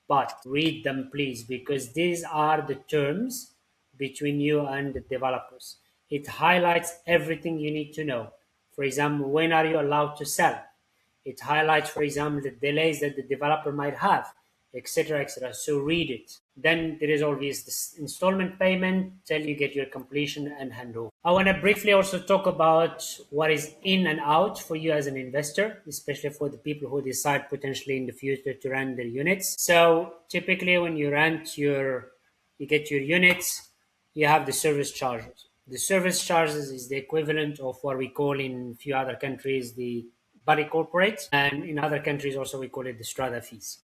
but read them, please, because these are the terms between you and the developers. It highlights everything you need to know. For example, when are you allowed to sell? It highlights, for example, the delays that the developer might have, etc., etc. So read it. Then there is always this installment payment till you get your completion and handover. I want to briefly also talk about what is in and out for you as an investor, especially for the people who decide potentially in the future to rent their units. So typically when you you get your units, you have the service charges. The service charges is the equivalent of what we call in a few other countries the body corporate, and in other countries also we call it the strata fees.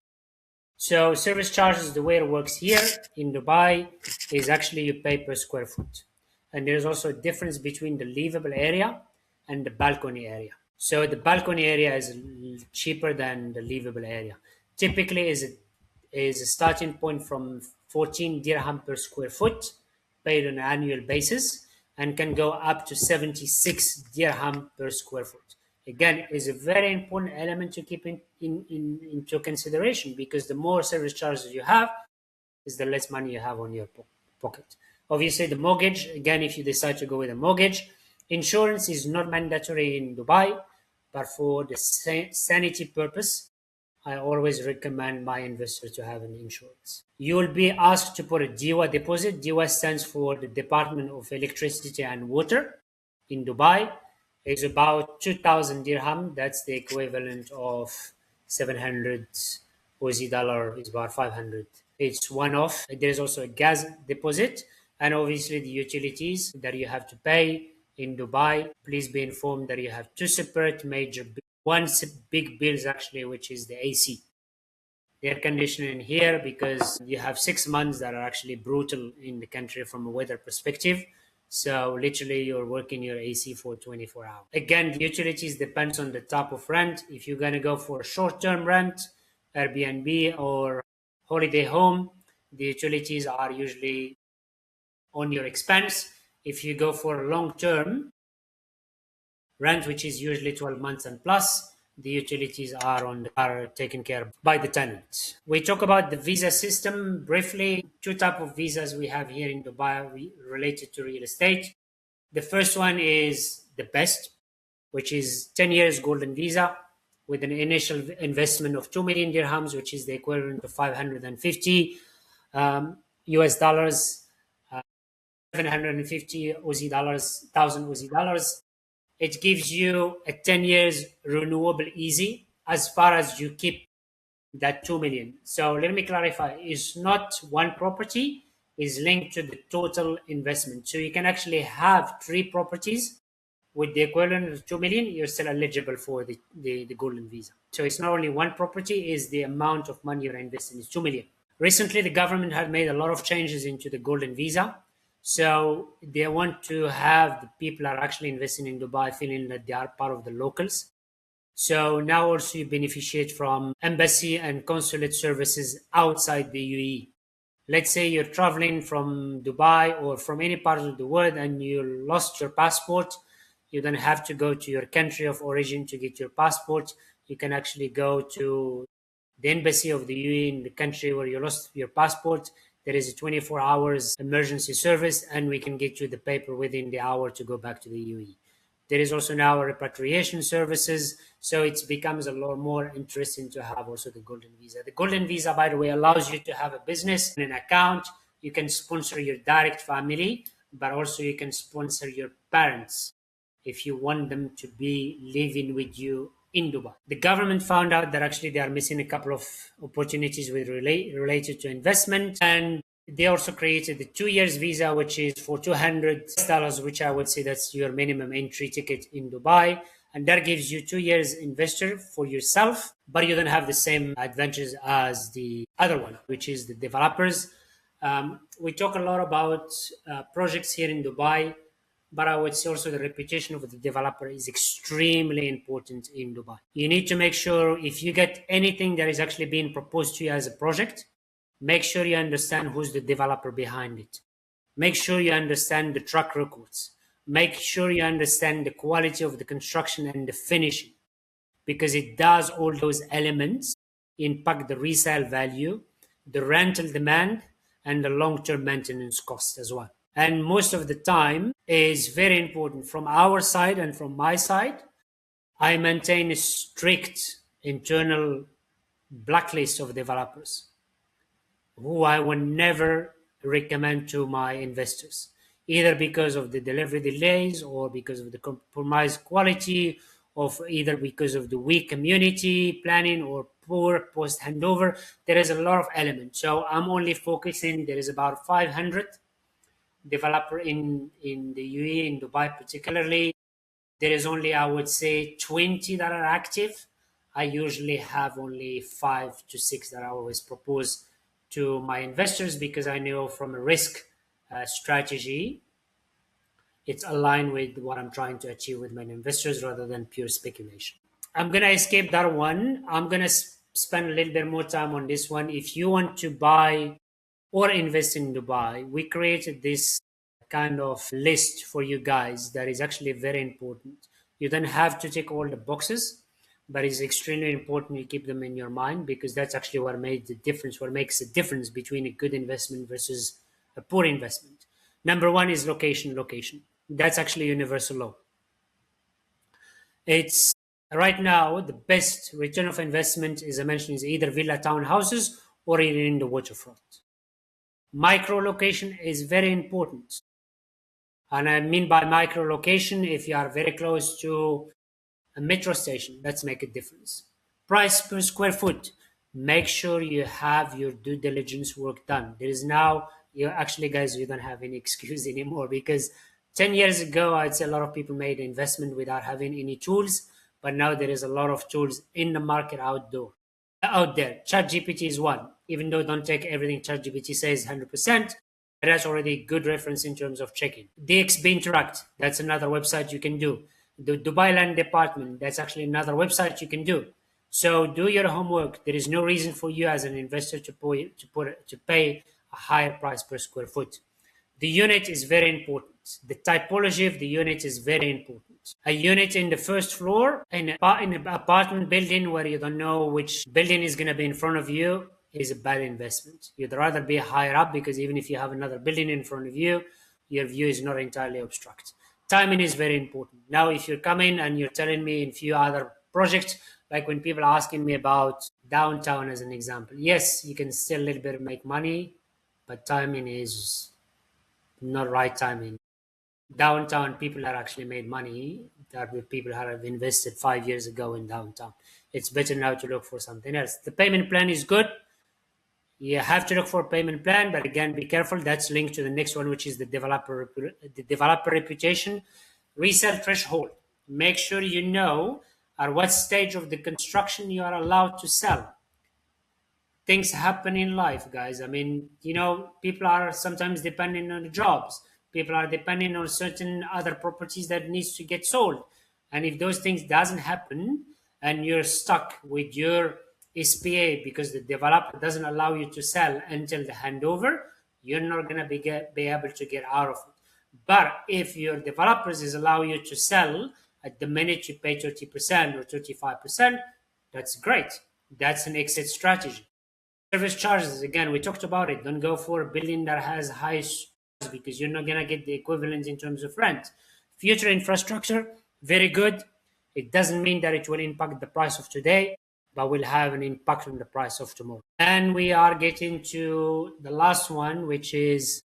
So service charges, the way it works here in Dubai is actually you pay per square foot. And there's also a difference between the livable area and the balcony area. So the balcony area is cheaper than the livable area. Typically is a starting point from 14 dirham per square foot paid on an annual basis, and can go up to 76 dirham per square foot. Again, is a very important element to keep into consideration, because the more service charges you have, is the less money you have on your pocket. Obviously, the mortgage, again, if you decide to go with a mortgage, insurance is not mandatory in Dubai, but for the sanity purpose, I always recommend my investor to have an insurance. You will be asked to put a DIWA deposit. DIWA stands for the Department of Electricity and Water in Dubai. It's about 2,000 dirham. That's the equivalent of 700 Aussie dollar. It's about 500. It's one off. There's also a gas deposit, and obviously the utilities that you have to pay in Dubai. Please be informed that you have two separate major, one big bills actually, which is the AC, the air conditioning here, because you have 6 months that are actually brutal in the country from a weather perspective. So literally you're working your AC for 24 hours. Again, the utilities depends on the type of rent. If you're going to go for a short-term rent, Airbnb or holiday home, the utilities are usually on your expense. If you go for a long-term rent, which is usually 12 months and plus, the utilities are taken care of by the tenant. We talk about the visa system briefly. Two types of visas we have here in Dubai related to real estate. The first one is the best, which is 10 years golden visa with an initial investment of 2 million dirhams, which is the equivalent of 550 US dollars, 750 Aussie dollars, 1,000 Aussie dollars. It gives you a 10 years renewable easy as far as you keep that 2 million. So let me clarify, it's not one property, is linked to the total investment. So you can actually have 3 properties with the equivalent of 2 million, you're still eligible for the golden visa. So it's not only one property, is the amount of money you're investing is 2 million. Recently, the government had made a lot of changes into the golden visa. So they want to have the people are actually investing in Dubai feeling that they are part of the locals. So now also you beneficiate from embassy and consulate services outside the UAE. Let's say you're traveling from Dubai or from any part of the world and you lost your passport, you don't have to go to your country of origin to get your passport. You can actually go to the embassy of the UAE in the country where you lost your passport. There is a 24 hours emergency service, and we can get you the paper within the hour to go back to the UAE. There is also now repatriation services, so it becomes a lot more interesting to have also the golden visa. The golden visa, by the way, allows you to have a business and an account. You can sponsor your direct family, but also you can sponsor your parents if you want them to be living with you in Dubai. The government found out that actually they are missing a couple of opportunities related to investment, and they also created the 2 years visa, which is for $200, which I would say that's your minimum entry ticket in Dubai. And that gives you 2 years investor for yourself, but you don't have the same advantages as the other one, which is the developers. We talk a lot about projects here in Dubai, but I would say also the reputation of the developer is extremely important in Dubai. You need to make sure if you get anything that is actually being proposed to you as a project, make sure you understand who's the developer behind it. Make sure you understand the track records. Make sure you understand the quality of the construction and the finishing, because it does all those elements impact the resale value, the rental demand, and the long-term maintenance cost as well. And most of the time is very important from our side and from my side. I maintain a strict internal blacklist of developers who I would never recommend to my investors, either because of the delivery delays or because of the compromised quality, of either because of the weak community planning or poor post handover. There is a lot of elements. So I'm only focusing, there is about 500 developer in the UAE, in Dubai particularly. There is only, I would say, 20 that are active. I usually have only 5 to 6 that I always propose to my investors, because I know from a risk strategy, it's aligned with what I'm trying to achieve with my investors rather than pure speculation. I'm going to escape that one. I'm going to spend a little bit more time on this one. If you want to buy or invest in Dubai, we created this kind of list for you guys that is actually very important. You don't have to tick all the boxes, but it's extremely important you keep them in your mind, because that's actually what made the difference, what makes the difference between a good investment versus a poor investment. Number one is location, location. That's actually universal law. It's right now the best return of investment, as I mentioned, is either villa townhouses or even in the waterfront. Micro location is very important. And I mean by micro location, if you are very close to a metro station, let's make a difference. Price per square foot, make sure you have your due diligence work done. There is now, you actually, guys, you don't have any excuse anymore, because 10 years ago, I'd say a lot of people made investment without having any tools, but now there is a lot of tools in the market out there. ChatGPT is one. Even though don't take everything ChatGPT says 100%, that's already good reference in terms of checking. DXB Interact, that's another website you can do. The Dubai Land Department, that's actually another website you can do. So do your homework. There is no reason for you as an investor to pay a higher price per square foot. The unit is very important. The typology of the unit is very important. A unit in the first floor in an apartment building where you don't know which building is going to be in front of you is a bad investment. You'd rather be higher up, because even if you have another building in front of you, your view is not entirely obstructed. Timing is very important. Now, if you're coming and you're telling me in few other projects, like when people are asking me about downtown as an example, yes, you can still a little bit make money, but timing is not right timing. Downtown, people are actually made money. That with people who have invested 5 years ago in downtown. It's better now to look for something else. The payment plan is good. You have to look for a payment plan, but again, be careful. That's linked to the next one, which is the developer reputation, resale threshold. Make sure you know at what stage of the construction you are allowed to sell. Things happen in life, guys. I mean, people are sometimes depending on the jobs. People are depending on certain other properties that needs to get sold. And if those things doesn't happen and you're stuck with your SPA because the developer doesn't allow you to sell until the handover, you're not going to be able to get out of it. But if your developers is allow you to sell at the minute you pay 30% or 35%, that's great. That's an exit strategy. Service charges, again, we talked about it. Don't go for a building that has high because you're not going to get the equivalent in terms of rent. Future infrastructure, very good. It doesn't mean that it will impact the price of today, but will have an impact on the price of tomorrow. And we are getting to the last one, which is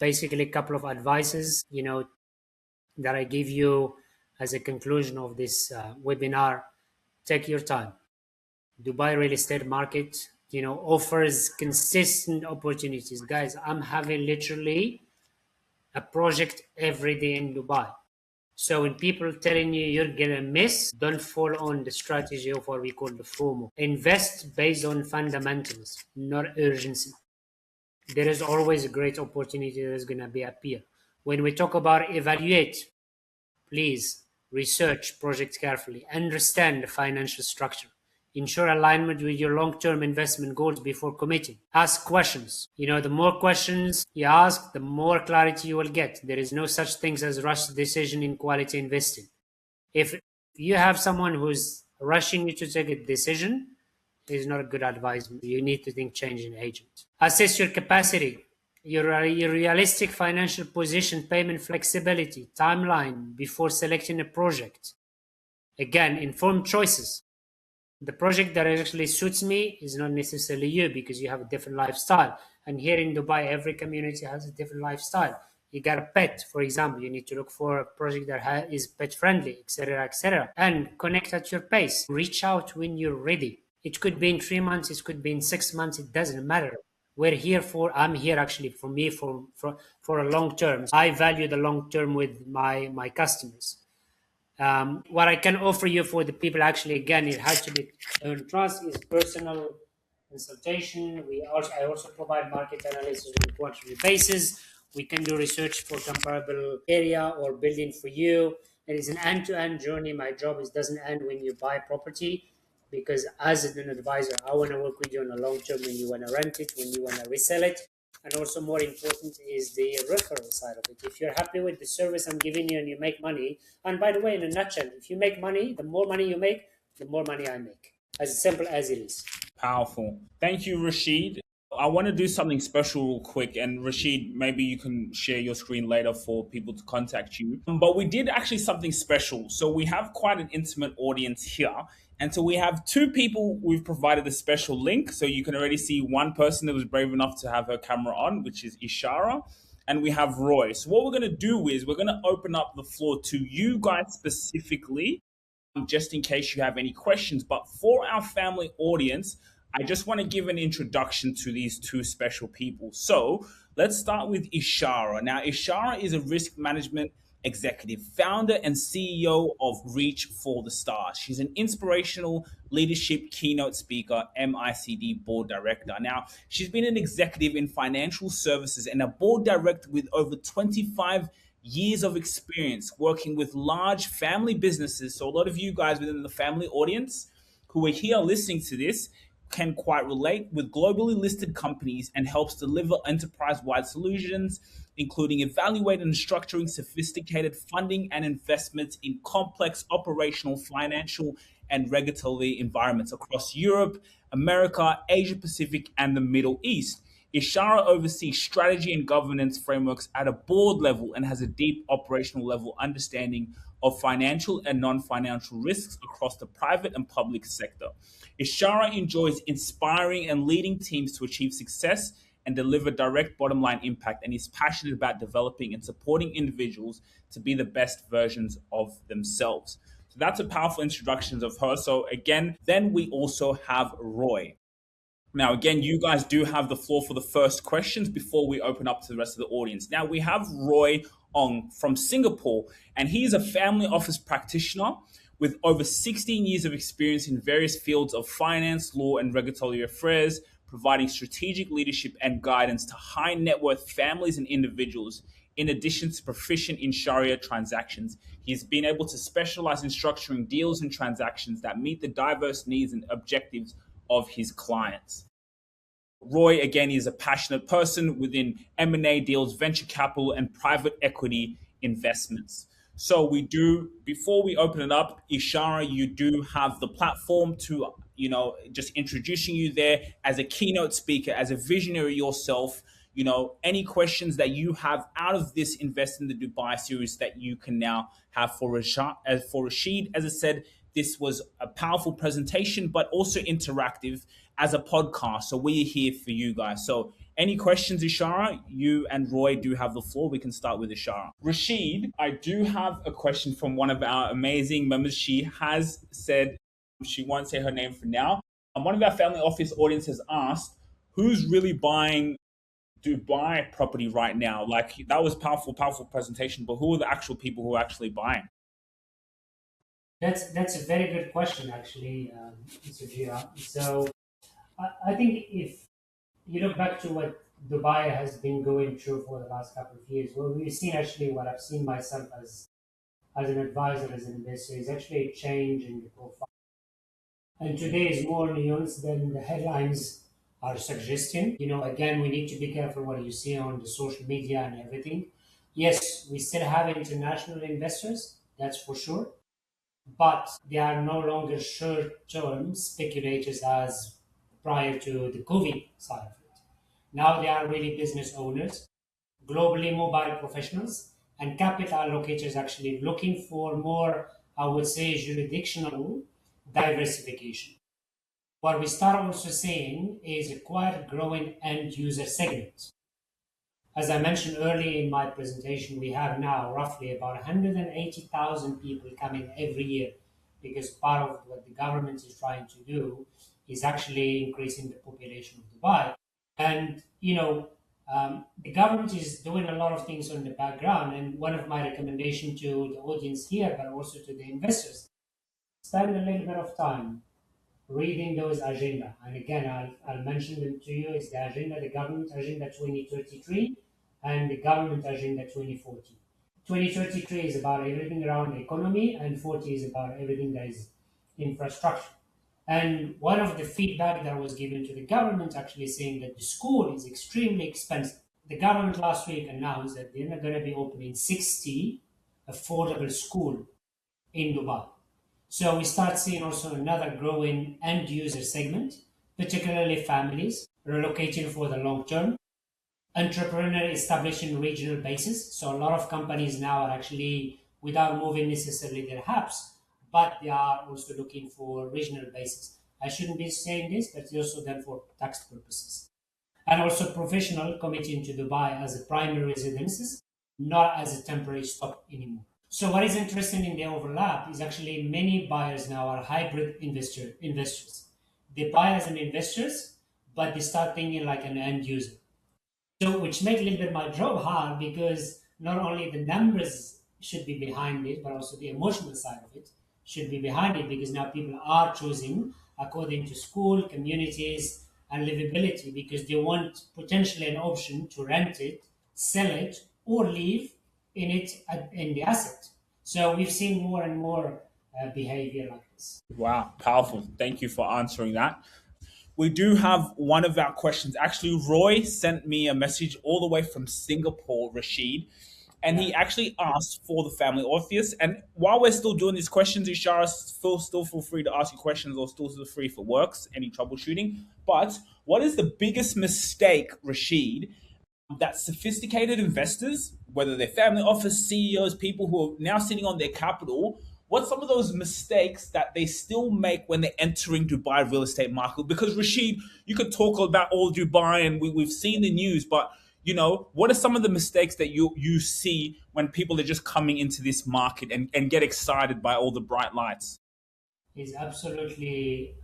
basically a couple of advices, that I give you as a conclusion of this webinar. Take your time. Dubai real estate market, offers consistent opportunities. Guys, I'm having literally a project every day in Dubai. So when people telling you you're gonna miss, don't fall on the strategy of what we call the FOMO. Invest based on fundamentals, not urgency. There is always a great opportunity that is gonna be appear. When we talk about evaluate, please research projects carefully, understand the financial structure, ensure alignment with your long-term investment goals before committing. Ask questions. The more questions you ask, the more clarity you will get. There is no such things as rushed decision in quality investing. If you have someone who's rushing you to take a decision, is not a good advice. You need to think changing agent. Assess your capacity, your realistic financial position, payment flexibility, timeline before selecting a project. Again, informed choices. The project that actually suits me is not necessarily you because you have a different lifestyle. And here in Dubai, every community has a different lifestyle. You got a pet, for example, you need to look for a project that is pet friendly, etc., etc., and connect at your pace. Reach out when you're ready. It could be in 3 months, it could be in 6 months, it doesn't matter. I'm here actually for me for a long term. I value the long term with my customers. What I can offer you for the people, actually, again, it has to be earned trust, is personal consultation. I also provide market analysis on a quarterly basis. We can do research for comparable area or building for you. It is an end-to-end journey. My job doesn't end when you buy property, because as an advisor, I want to work with you on a long term when you want to rent it, when you want to resell it. And also more important is the referral side of it. If you're happy with the service I'm giving you and you make money, and by the way, in a nutshell, if you make money, the more money you make, the more money I make. As simple as it is. Powerful. Thank you, Rashid. I want to do something special real quick. And Rashid, maybe you can share your screen later for people to contact you. But we did actually something special. So we have quite an intimate audience here. And so we have two people we've provided a special link. So you can already see one person that was brave enough to have her camera on, which is Ishara. And we have Roy. So what we're going to do is we're going to open up the floor to you guys specifically, just in case you have any questions. But for our family audience, I just want to give an introduction to these two special people. So let's start with Ishara. Now, Ishara is a risk management executive, founder and CEO of Reach for the Stars. She's an inspirational leadership keynote speaker, MICD board director. Now, she's been an executive in financial services and a board director with over 25 years of experience working with large family businesses. So a lot of you guys within the family audience who are here listening to this can quite relate with globally listed companies and helps deliver enterprise-wide solutions, including evaluating and structuring sophisticated funding and investments in complex operational, financial, and regulatory environments across Europe, America, Asia Pacific, and the Middle East. Ishara oversees strategy and governance frameworks at a board level and has a deep operational level understanding of financial and non-financial risks across the private and public sector. Ishara enjoys inspiring and leading teams to achieve success and deliver direct bottom line impact, and is passionate about developing and supporting individuals to be the best versions of themselves. So that's a powerful introduction of her. So again, then we also have Roy. Now, again, you guys do have the floor for the first questions before we open up to the rest of the audience. Now, we have Roy Ong from Singapore, and he is a family office practitioner with over 16 years of experience in various fields of finance, law, and regulatory affairs, providing strategic leadership and guidance to high net worth families and individuals In addition to proficient in Sharia transactions, he's been able to specialize in structuring deals and transactions that meet the diverse needs and objectives of his clients. Roy, again, is a passionate person within M&A deals, venture capital, and private equity investments. So we do, before we open it up, Ishara, you do have the platform to, just introducing you there as a keynote speaker, as a visionary yourself. Any questions that you have out of this Invest in the Dubai series that you can now have for Rashad. For Rashid, as I said, this was a powerful presentation, but also interactive as a podcast. So we're here for you guys. So any questions, Ishara? You and Roy do have the floor. We can start with Ishara. Rashid, I do have a question from one of our amazing members. She has said she won't say her name for now. One of our family office audience has asked, who's really buying Dubai property right now? Like, that was powerful presentation, but who are the actual people who are actually buying? That's a very good question, actually, Mr. Gira. So I think if you look back to what Dubai has been going through for the last couple of years, well, we've seen actually what I've seen myself as an advisor, as an investor, is actually a change in the profile. And today is more nuanced than the headlines are suggesting. Again, we need to be careful what you see on the social media and everything. Yes, we still have international investors, that's for sure, but they are no longer short-term speculators as prior to the COVID side of it. Now they are really business owners, globally mobile professionals, and capital allocators actually looking for more, I would say, jurisdictional diversification. What we start also seeing is a quite growing end user segment. As I mentioned earlier in my presentation, we have now roughly about 180,000 people coming every year, because part of what the government is trying to do is actually increasing the population of Dubai. And, the government is doing a lot of things on the background. And one of my recommendations to the audience here, but also to the investors, spend a little bit of time reading those agenda. And again, I'll mention them to you. It's the agenda, the government agenda 2033 and the government agenda 2040. 2033 is about everything around the economy, and 40 is about everything that is infrastructure. And one of the feedback that was given to the government actually saying that the school is extremely expensive. The government last week announced that they're not going to be opening 60 affordable schools in Dubai. So we start seeing also another growing end user segment, particularly families relocating for the long term, entrepreneur establishing regional bases. So a lot of companies now are actually, without moving necessarily their hubs, but they are also looking for regional bases. I shouldn't be saying this, but it's also done for tax purposes. And also professional committing to Dubai as a primary residences, not as a temporary stop anymore. So what is interesting in the overlap is actually many buyers now are hybrid investors. They buy as an investors, but they start thinking like an end user. So which makes a little bit my job hard, because not only the numbers should be behind it, but also the emotional side of it should be behind it, because now people are choosing according to school, communities, and livability, because they want potentially an option to rent it, sell it, or live in it in the asset. So we've seen more and more behavior like this. Wow, powerful. Thank you for answering that. We do have one of our questions. Actually, Roy sent me a message all the way from Singapore, Rashid, and he actually asked for the family office. And while we're still doing these questions, Ishara, still feel free to ask your questions, or still feel free if it works, any troubleshooting. But what is the biggest mistake, Rashid, that sophisticated investors, whether they're family office CEOs, people who are now sitting on their capital, what's some of those mistakes that they still make when they're entering Dubai real estate market? Because Rashid, you could talk about all Dubai, and we've seen the news, but what are some of the mistakes that you see when people are just coming into this market and get excited by all the bright lights? Is absolutely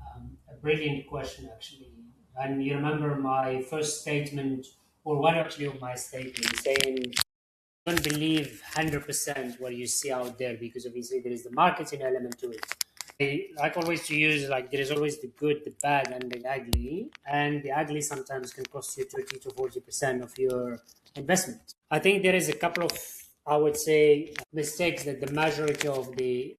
a brilliant question, actually. And you remember my first statement, or one actually of my statements, saying don't believe 100% what you see out there, because obviously there is the marketing element to it. I like always to use, like, there is always the good, the bad, and the ugly. And the ugly sometimes can cost you 30 to 40% of your investment. I think there is a couple of, I would say, mistakes that the majority of the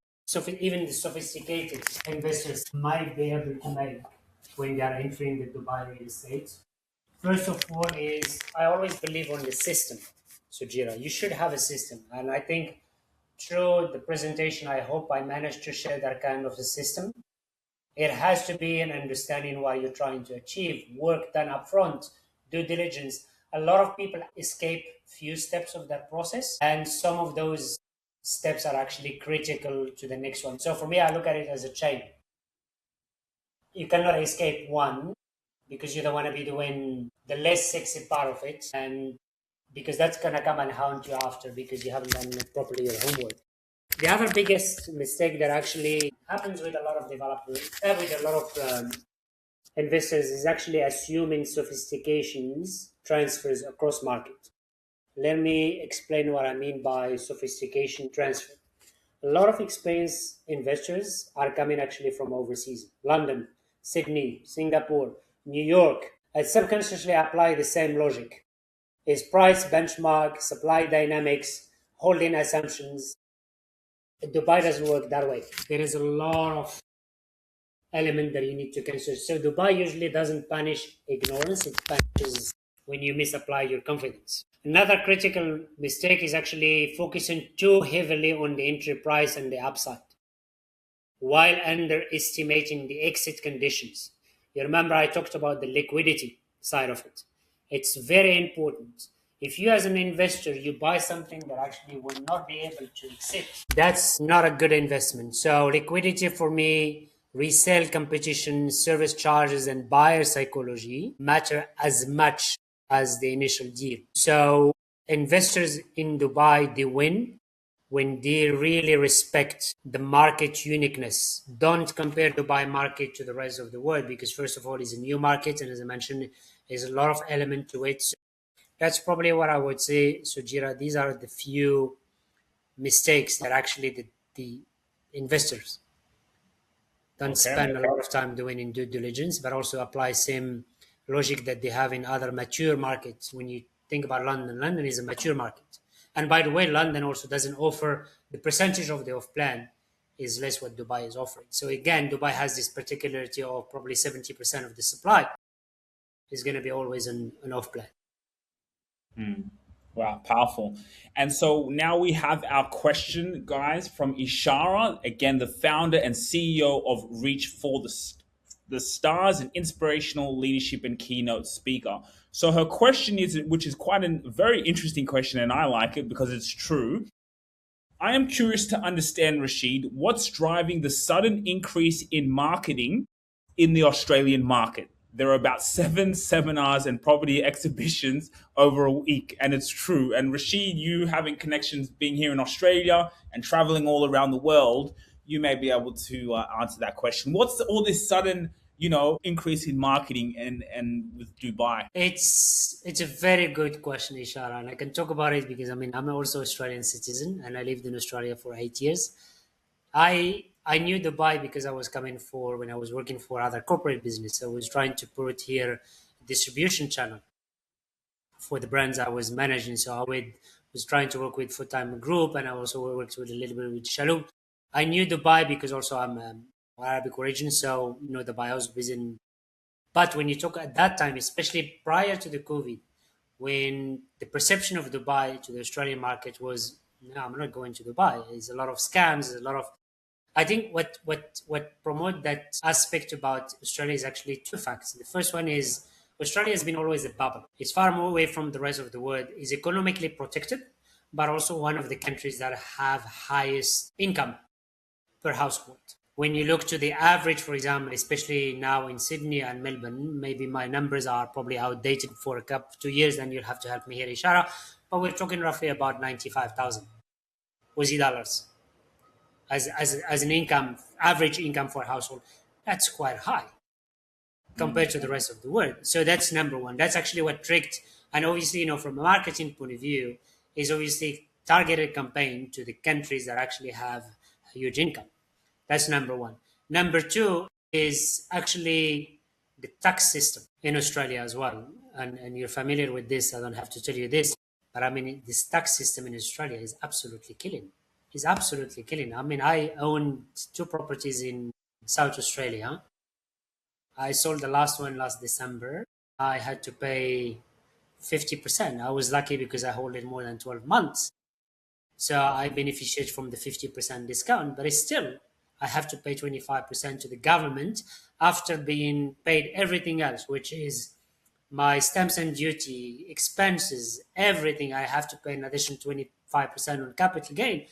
even the sophisticated investors might be able to make when they are entering the Dubai real estate. First of all, is I always believe on the system. So Jira, you should have a system, and I think through the presentation, I hope I managed to share that kind of a system. It has to be an understanding what you're trying to achieve, work done upfront, due diligence. A lot of people escape few steps of that process, and some of those steps are actually critical to the next one. So for me, I look at it as a chain. You cannot escape one because you don't want to be doing the less sexy part of it, and because that's gonna come and haunt you after because you haven't done properly your homework. The other biggest mistake that actually happens with a lot of developers, with a lot of investors, is actually assuming sophistications transfers across market. Let me explain what I mean by sophistication transfer. A lot of experienced investors are coming actually from overseas, London, Sydney, Singapore, New York, and subconsciously apply the same logic. Is price benchmark, supply dynamics, holding assumptions. Dubai doesn't work that way. There is a lot of element that you need to consider. So Dubai usually doesn't punish ignorance, it punishes when you misapply your confidence. Another critical mistake is actually focusing too heavily on the entry price and the upside while underestimating the exit conditions. You remember I talked about the liquidity side of it. It's very important. If you as an investor you buy something that actually will not be able to exit, that's not a good investment. So liquidity for me, resale competition, service charges, and buyer psychology matter as much as the initial deal. So investors in Dubai, they win when they really respect the market uniqueness. Don't compare Dubai market to the rest of the world because first of all, it's a new market, and as I mentioned, there's a lot of element to it. So that's probably what I would say, Sujira. These are the few mistakes that actually the investors don't Okay. spend a lot of time doing in due diligence, but also apply same logic that they have in other mature markets. When you think about London, London is a mature market. And by the way, London also doesn't offer the percentage of the off plan is less what Dubai is offering. So again, Dubai has this particularity of probably 70% of the supply is going to be always an off plan. Wow, powerful. And so now we have our question, guys, from Ishara, again, the founder and CEO of Reach for the Stars, an inspirational leadership and keynote speaker. So her question is, which is quite a very interesting question, and I like it because it's true. I am curious to understand, Rashid, what's driving the sudden increase in marketing in the Australian market. There are about 7 seminars and property exhibitions over a week, and it's true. And Rashid, you having connections being here in Australia and traveling all around the world, you may be able to answer that question. What's all this sudden, increase in marketing and with Dubai? It's a very good question, Ishara, and I can talk about it because I'm also Australian citizen and I lived in Australia for 8 years. I knew Dubai because I was coming for when I was working for other corporate business. I was trying to put here a distribution channel for the brands I was managing. So was trying to work with Full Time Group, and I also worked with a little bit with Shalom. I knew Dubai because also I'm Arabic origin, so Dubai I was visiting. But when you talk at that time, especially prior to the COVID, when the perception of Dubai to the Australian market was, no, I'm not going to Dubai. There's a lot of scams. There's a lot of I think what promote that aspect about Australia is actually two facts. The first one is Australia has been always a bubble. It's far more away from the rest of the world. It's economically protected, but also one of the countries that have highest income per household. When you look to the average, for example, especially now in Sydney and Melbourne, maybe my numbers are probably outdated for a couple 2 years, then you'll have to help me here, Ishara. But we're talking roughly about 95,000 Aussie dollars as an income, average income for a household. That's quite high compared to the rest of the world. So that's number one. That's actually what tricked, and obviously, from a marketing point of view, is obviously targeted campaign to the countries that actually have a huge income. That's number one. Number two is actually the tax system in Australia as well. And you're familiar with this. I don't have to tell you this. But I mean, this tax system in Australia is absolutely killing. It's absolutely killing. I mean, I own two properties in South Australia. I sold the last one last December. I had to pay 50%. I was lucky because I hold it more than 12 months. So I beneficiate from the 50% discount, but it's still, I have to pay 25% to the government after being paid everything else, which is my stamps and duty, expenses, everything. I have to pay an additional 25% on capital gain.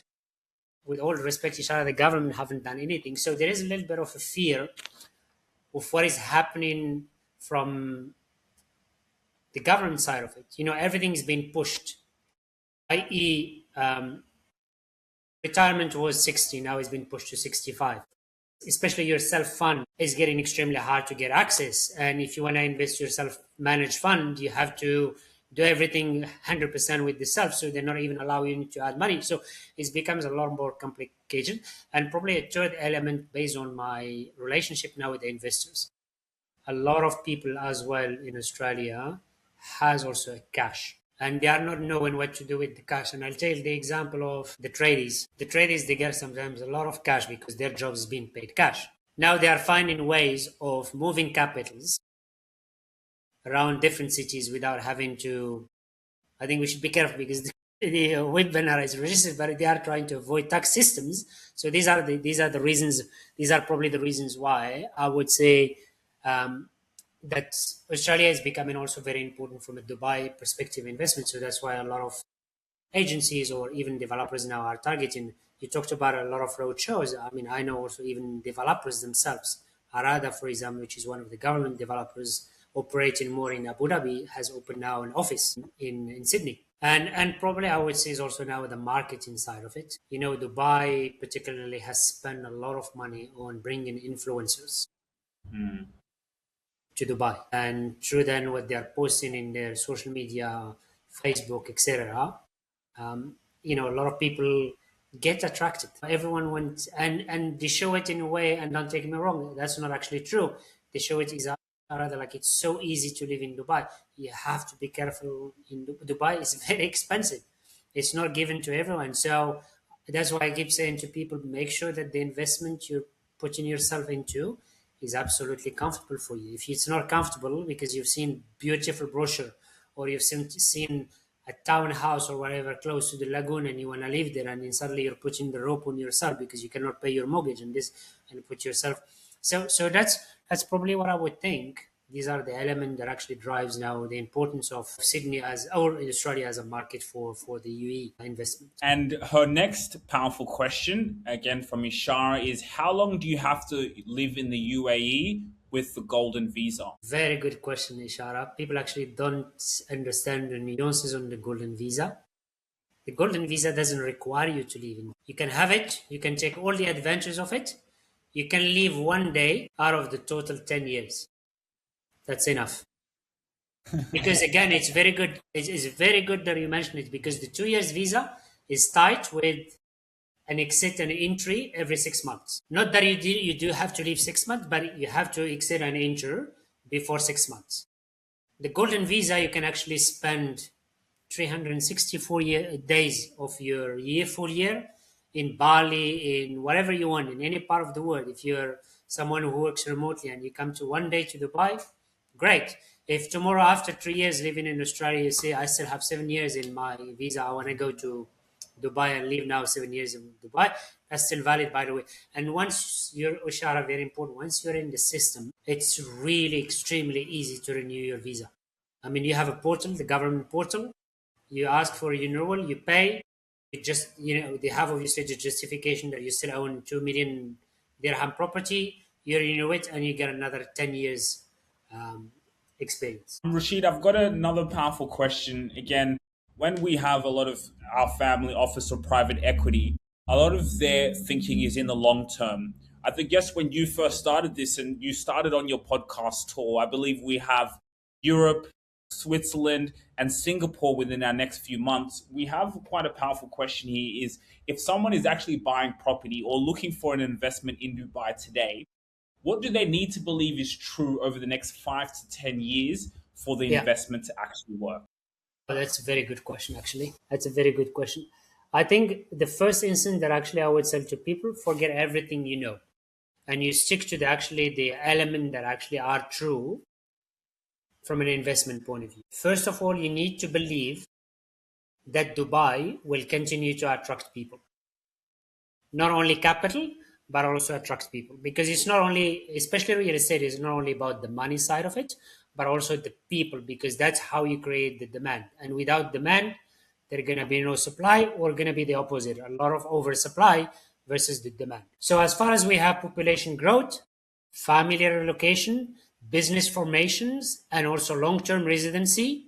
With all respect, each other, the government haven't done anything. So there is a little bit of a fear of what is happening from the government side of it. You know, everything is being pushed, i.e., retirement was 60, now it's been pushed to 65. Especially your self fund is getting extremely hard to get access. And if you want to invest your self managed fund, you have to do everything 100% with the self. So they're not even allowing you to add money. So it becomes a lot more complicated. And probably a third element based on my relationship now with the investors. A lot of people as well in Australia has also a cash and they are not knowing what to do with the cash. And I'll tell you the example of the tradies. The tradies, they get sometimes a lot of cash because their job is being paid cash. Now they are finding ways of moving capitals around different cities without having to. I think we should be careful because the webinar is registered, but they are trying to avoid tax systems. So these are the reasons. These are probably the reasons why I would say um, that Australia is becoming also very important from a Dubai perspective investment. So that's why a lot of agencies or even developers now are targeting. You talked about a lot of road shows. I mean, I know also even developers themselves. Arada, for example, which is one of the government developers operating more in Abu Dhabi, has opened now an office in Sydney. And probably I would say is also now the marketing side of it. You know, Dubai particularly has spent a lot of money on bringing influencers to Dubai. And through then what they are posting in their social media, Facebook, etc., you know, a lot of people get attracted. Everyone wants, and they show it in a way, and don't take me wrong, that's not actually true. They show it is rather like it's so easy to live in Dubai. You have to be careful. In Dubai, it's very expensive. It's not given to everyone. So that's why I keep saying to people, make sure that the investment you're putting yourself into is absolutely comfortable for you. If it's not comfortable because you've seen beautiful brochure or you've seen a townhouse or whatever close to the lagoon and you want to live there and then suddenly you're putting the rope on yourself because you cannot pay your mortgage and this and put yourself. So that's probably what I would think. These are the elements that actually drives now the importance of Sydney as or Australia as a market for the UAE investment. And her next powerful question, again from Ishara, is how long do you have to live in the UAE with the golden visa? Very good question, Ishara. People actually don't understand the nuances on the golden visa. The golden visa doesn't require you to leave. You can have it, you can take all the advantages of it. You can leave one day out of the total 10 years. That's enough. Because again, it's very good. It's very good that you mentioned it because the 2 years visa is tied with an exit and entry every 6 months. Not that you do have to leave 6 months, but you have to exit and enter before 6 months. The golden visa, you can actually spend 364 days of your year, full year, in Bali, in whatever you want, in any part of the world. If you're someone who works remotely and you come to one day to Dubai, great. If tomorrow, after 3 years living in Australia, you say, I still have 7 years in my visa, I want to go to Dubai and live now 7 years in Dubai, that's still valid, by the way. And once you're, Ushara, very important, once you're in the system, it's really extremely easy to renew your visa. I mean, you have a portal, the government portal, you ask for a renewal, you pay, you just, they have obviously the justification that you still own 2 million dirham property, you renew it, and you get another 10 years experience. Rashid, I've got another powerful question. Again, when we have a lot of our family office or private equity, a lot of their thinking is in the long term. I think, yes, when you first started this and you started on your podcast tour, I believe we have Europe, Switzerland, and Singapore within our next few months. We have quite a powerful question here is if someone is actually buying property or looking for an investment in Dubai today, what do they need to believe is true over the next 5 to 10 years for the Yeah. investment to actually work? Oh, that's a very good question, actually. That's a very good question. I think the first instance that actually I would say to people, forget everything you know, and you stick to the actually the element that actually are true from an investment point of view. First of all, you need to believe that Dubai will continue to attract people, not only capital, but also attracts people, because it's not only, especially real estate, is not only about the money side of it, but also the people, because that's how you create the demand. And without demand, there going to be no supply, or going to be the opposite, a lot of oversupply versus the demand. So as far as we have population growth, family relocation, business formations, and also long-term residency,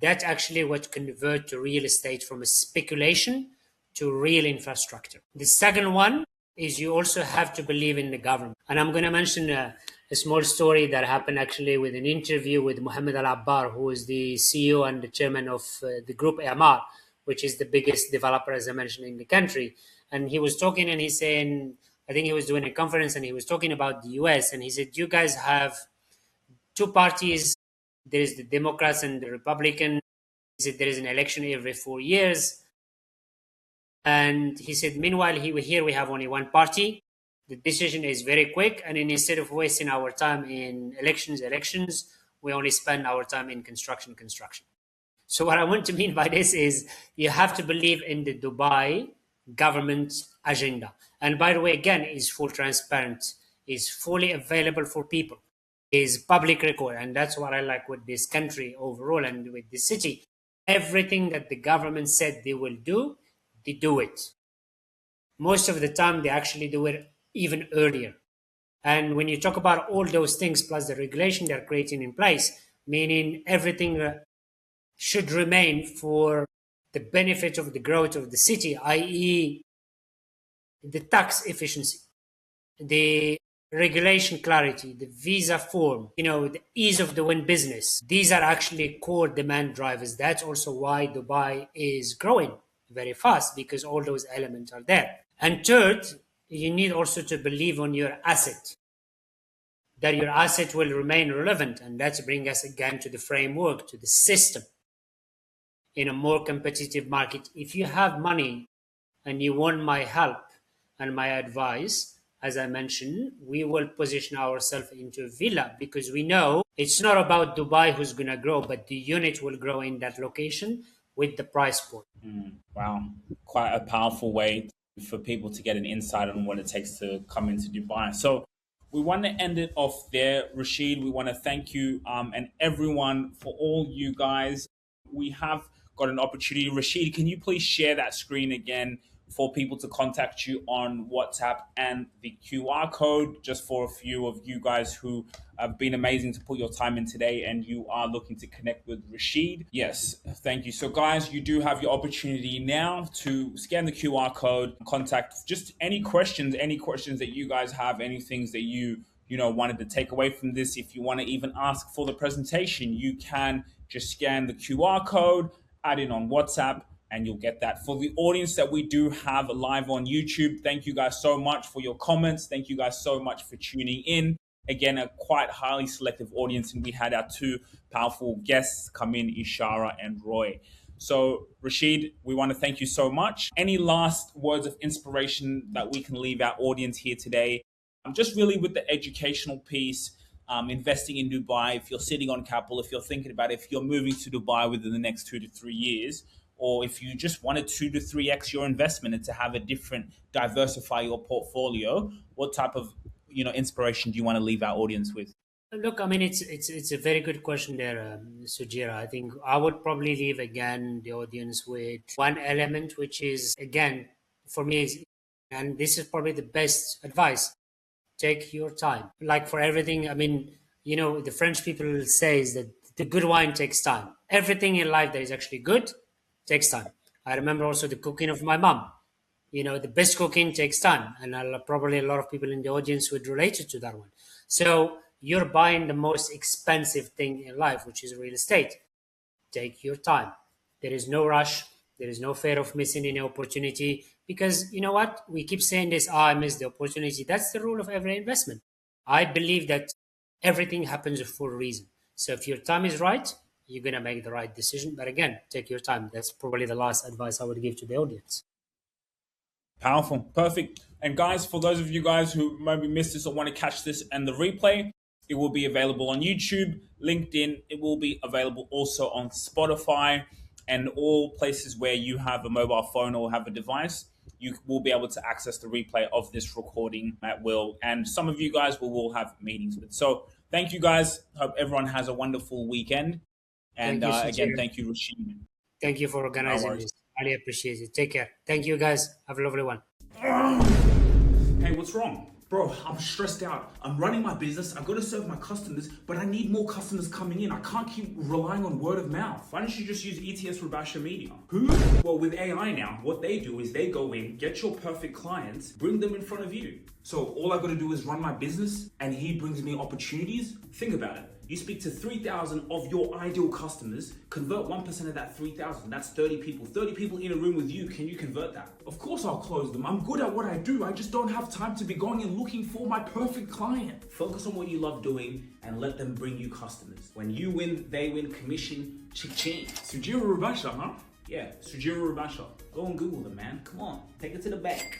that's actually what convert to real estate from a speculation to real infrastructure. The second one is you also have to believe in the government. And I'm going to mention a small story that happened actually with an interview with Mohammed Al Abbar, who is the CEO and the chairman of the group Amar, which is the biggest developer, as I mentioned, in the country. And he was talking and he's saying, I think he was doing a conference and he was talking about the US. And he said, you guys have two parties. There is the Democrats and the Republican. He said, there is an election every 4 years. And he said, meanwhile, here we have only one party. The decision is very quick. And then instead of wasting our time in elections, we only spend our time in construction. So what I want to mean by this is you have to believe in the Dubai government agenda. And by the way, again, is full transparent, is fully available for people, is public record. And that's what I like with this country overall and with this city. Everything that the government said they will do, they do it. Most of the time, they actually do it even earlier. And when you talk about all those things plus the regulation they're creating in place, meaning everything should remain for the benefit of the growth of the city, i.e., the tax efficiency, the regulation clarity, the visa form, the ease of doing business. These are actually core demand drivers. That's also why Dubai is growing very fast, because all those elements are there. And third, you need also to believe on your asset, that your asset will remain relevant. And that's bring us again to the framework, to the system in a more competitive market. If you have money and you want my help and my advice, as I mentioned, we will position ourselves into a villa, because we know it's not about Dubai who's going to grow, but the unit will grow in that location with the price point. Wow, quite a powerful way for people to get an insight on what it takes to come into Dubai. So we want to end it off there, Rashid. We want to thank you and everyone for all you guys. We have got an opportunity. Rashid, can you please share that screen again for people to contact you on WhatsApp, and the QR code just for a few of you guys who have been amazing to put your time in today and you are looking to connect with Rashid? Yes, thank you. So guys, you do have your opportunity now to scan the QR code, contact just any questions that you guys have, any things that you wanted to take away from this. If you want to even ask for the presentation, you can just scan the QR code, add in on WhatsApp, and you'll get that. For the audience that we do have live on YouTube, thank you guys so much for your comments. Thank you guys so much for tuning in. Again, a quite highly selective audience, and we had our two powerful guests come in, Ishara and Roy. So, Rashid, we want to thank you so much. Any last words of inspiration that we can leave our audience here today? Just really with the educational piece, investing in Dubai, if you're sitting on capital, if you're thinking about it, if you're moving to Dubai within the next 2 to 3 years, or if you just wanted 2 to 3x your investment and to have a different, diversify your portfolio, what type of inspiration do you want to leave our audience with? Look, I mean, it's a very good question there, Sujira. I think I would probably leave again the audience with one element, which is again for me, and this is probably the best advice: take your time. Like for everything, I mean, the French people says that the good wine takes time. Everything in life that is actually good takes time. I remember also the cooking of my mom. The best cooking takes time, and probably a lot of people in the audience would relate to that one. So you're buying the most expensive thing in life, which is real estate. Take your time. There is no rush. There is no fear of missing any opportunity, because you know what? We keep saying this, I missed the opportunity. That's the rule of every investment. I believe that everything happens for a reason. So if your time is right, you're gonna make the right decision. But again, take your time. That's probably the last advice I would give to the audience. Powerful. Perfect. And guys, for those of you guys who maybe missed this or want to catch this and the replay, it will be available on YouTube, LinkedIn. It will be available also on Spotify and all places where you have a mobile phone or have a device. You will be able to access the replay of this recording at will. And some of you guys will have meetings with. So thank you guys. Hope everyone has a wonderful weekend. And Thank you, again, Sajid. thank you, Rashid. Thank you for No organizing worries. this. Highly appreciate it. Take care. Thank you, guys. Have a lovely one. Hey, what's wrong? Bro, I'm stressed out. I'm running my business. I've got to serve my customers, but I need more customers coming in. I can't keep relying on word of mouth. Why don't you just use ETS Rabasha Media? Who? Well, with AI now, what they do is they go in, get your perfect clients, bring them in front of you. So all I got to do is run my business and he brings me opportunities. Think about it. You speak to 3,000 of your ideal customers, convert 1% of that 3,000. That's 30 people. 30 people in a room with you. Can you convert that? Of course I'll close them. I'm good at what I do. I just don't have time to be going and looking for my perfect client. Focus on what you love doing and let them bring you customers. When you win, they win, commission, ching. Sujira Rabasha, huh? Yeah, Sujira Rabasha. Go and Google them, man. Come on, take it to the bank.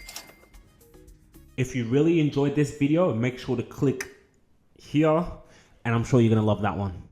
If you really enjoyed this video, make sure to click here, and I'm sure you're gonna love that one.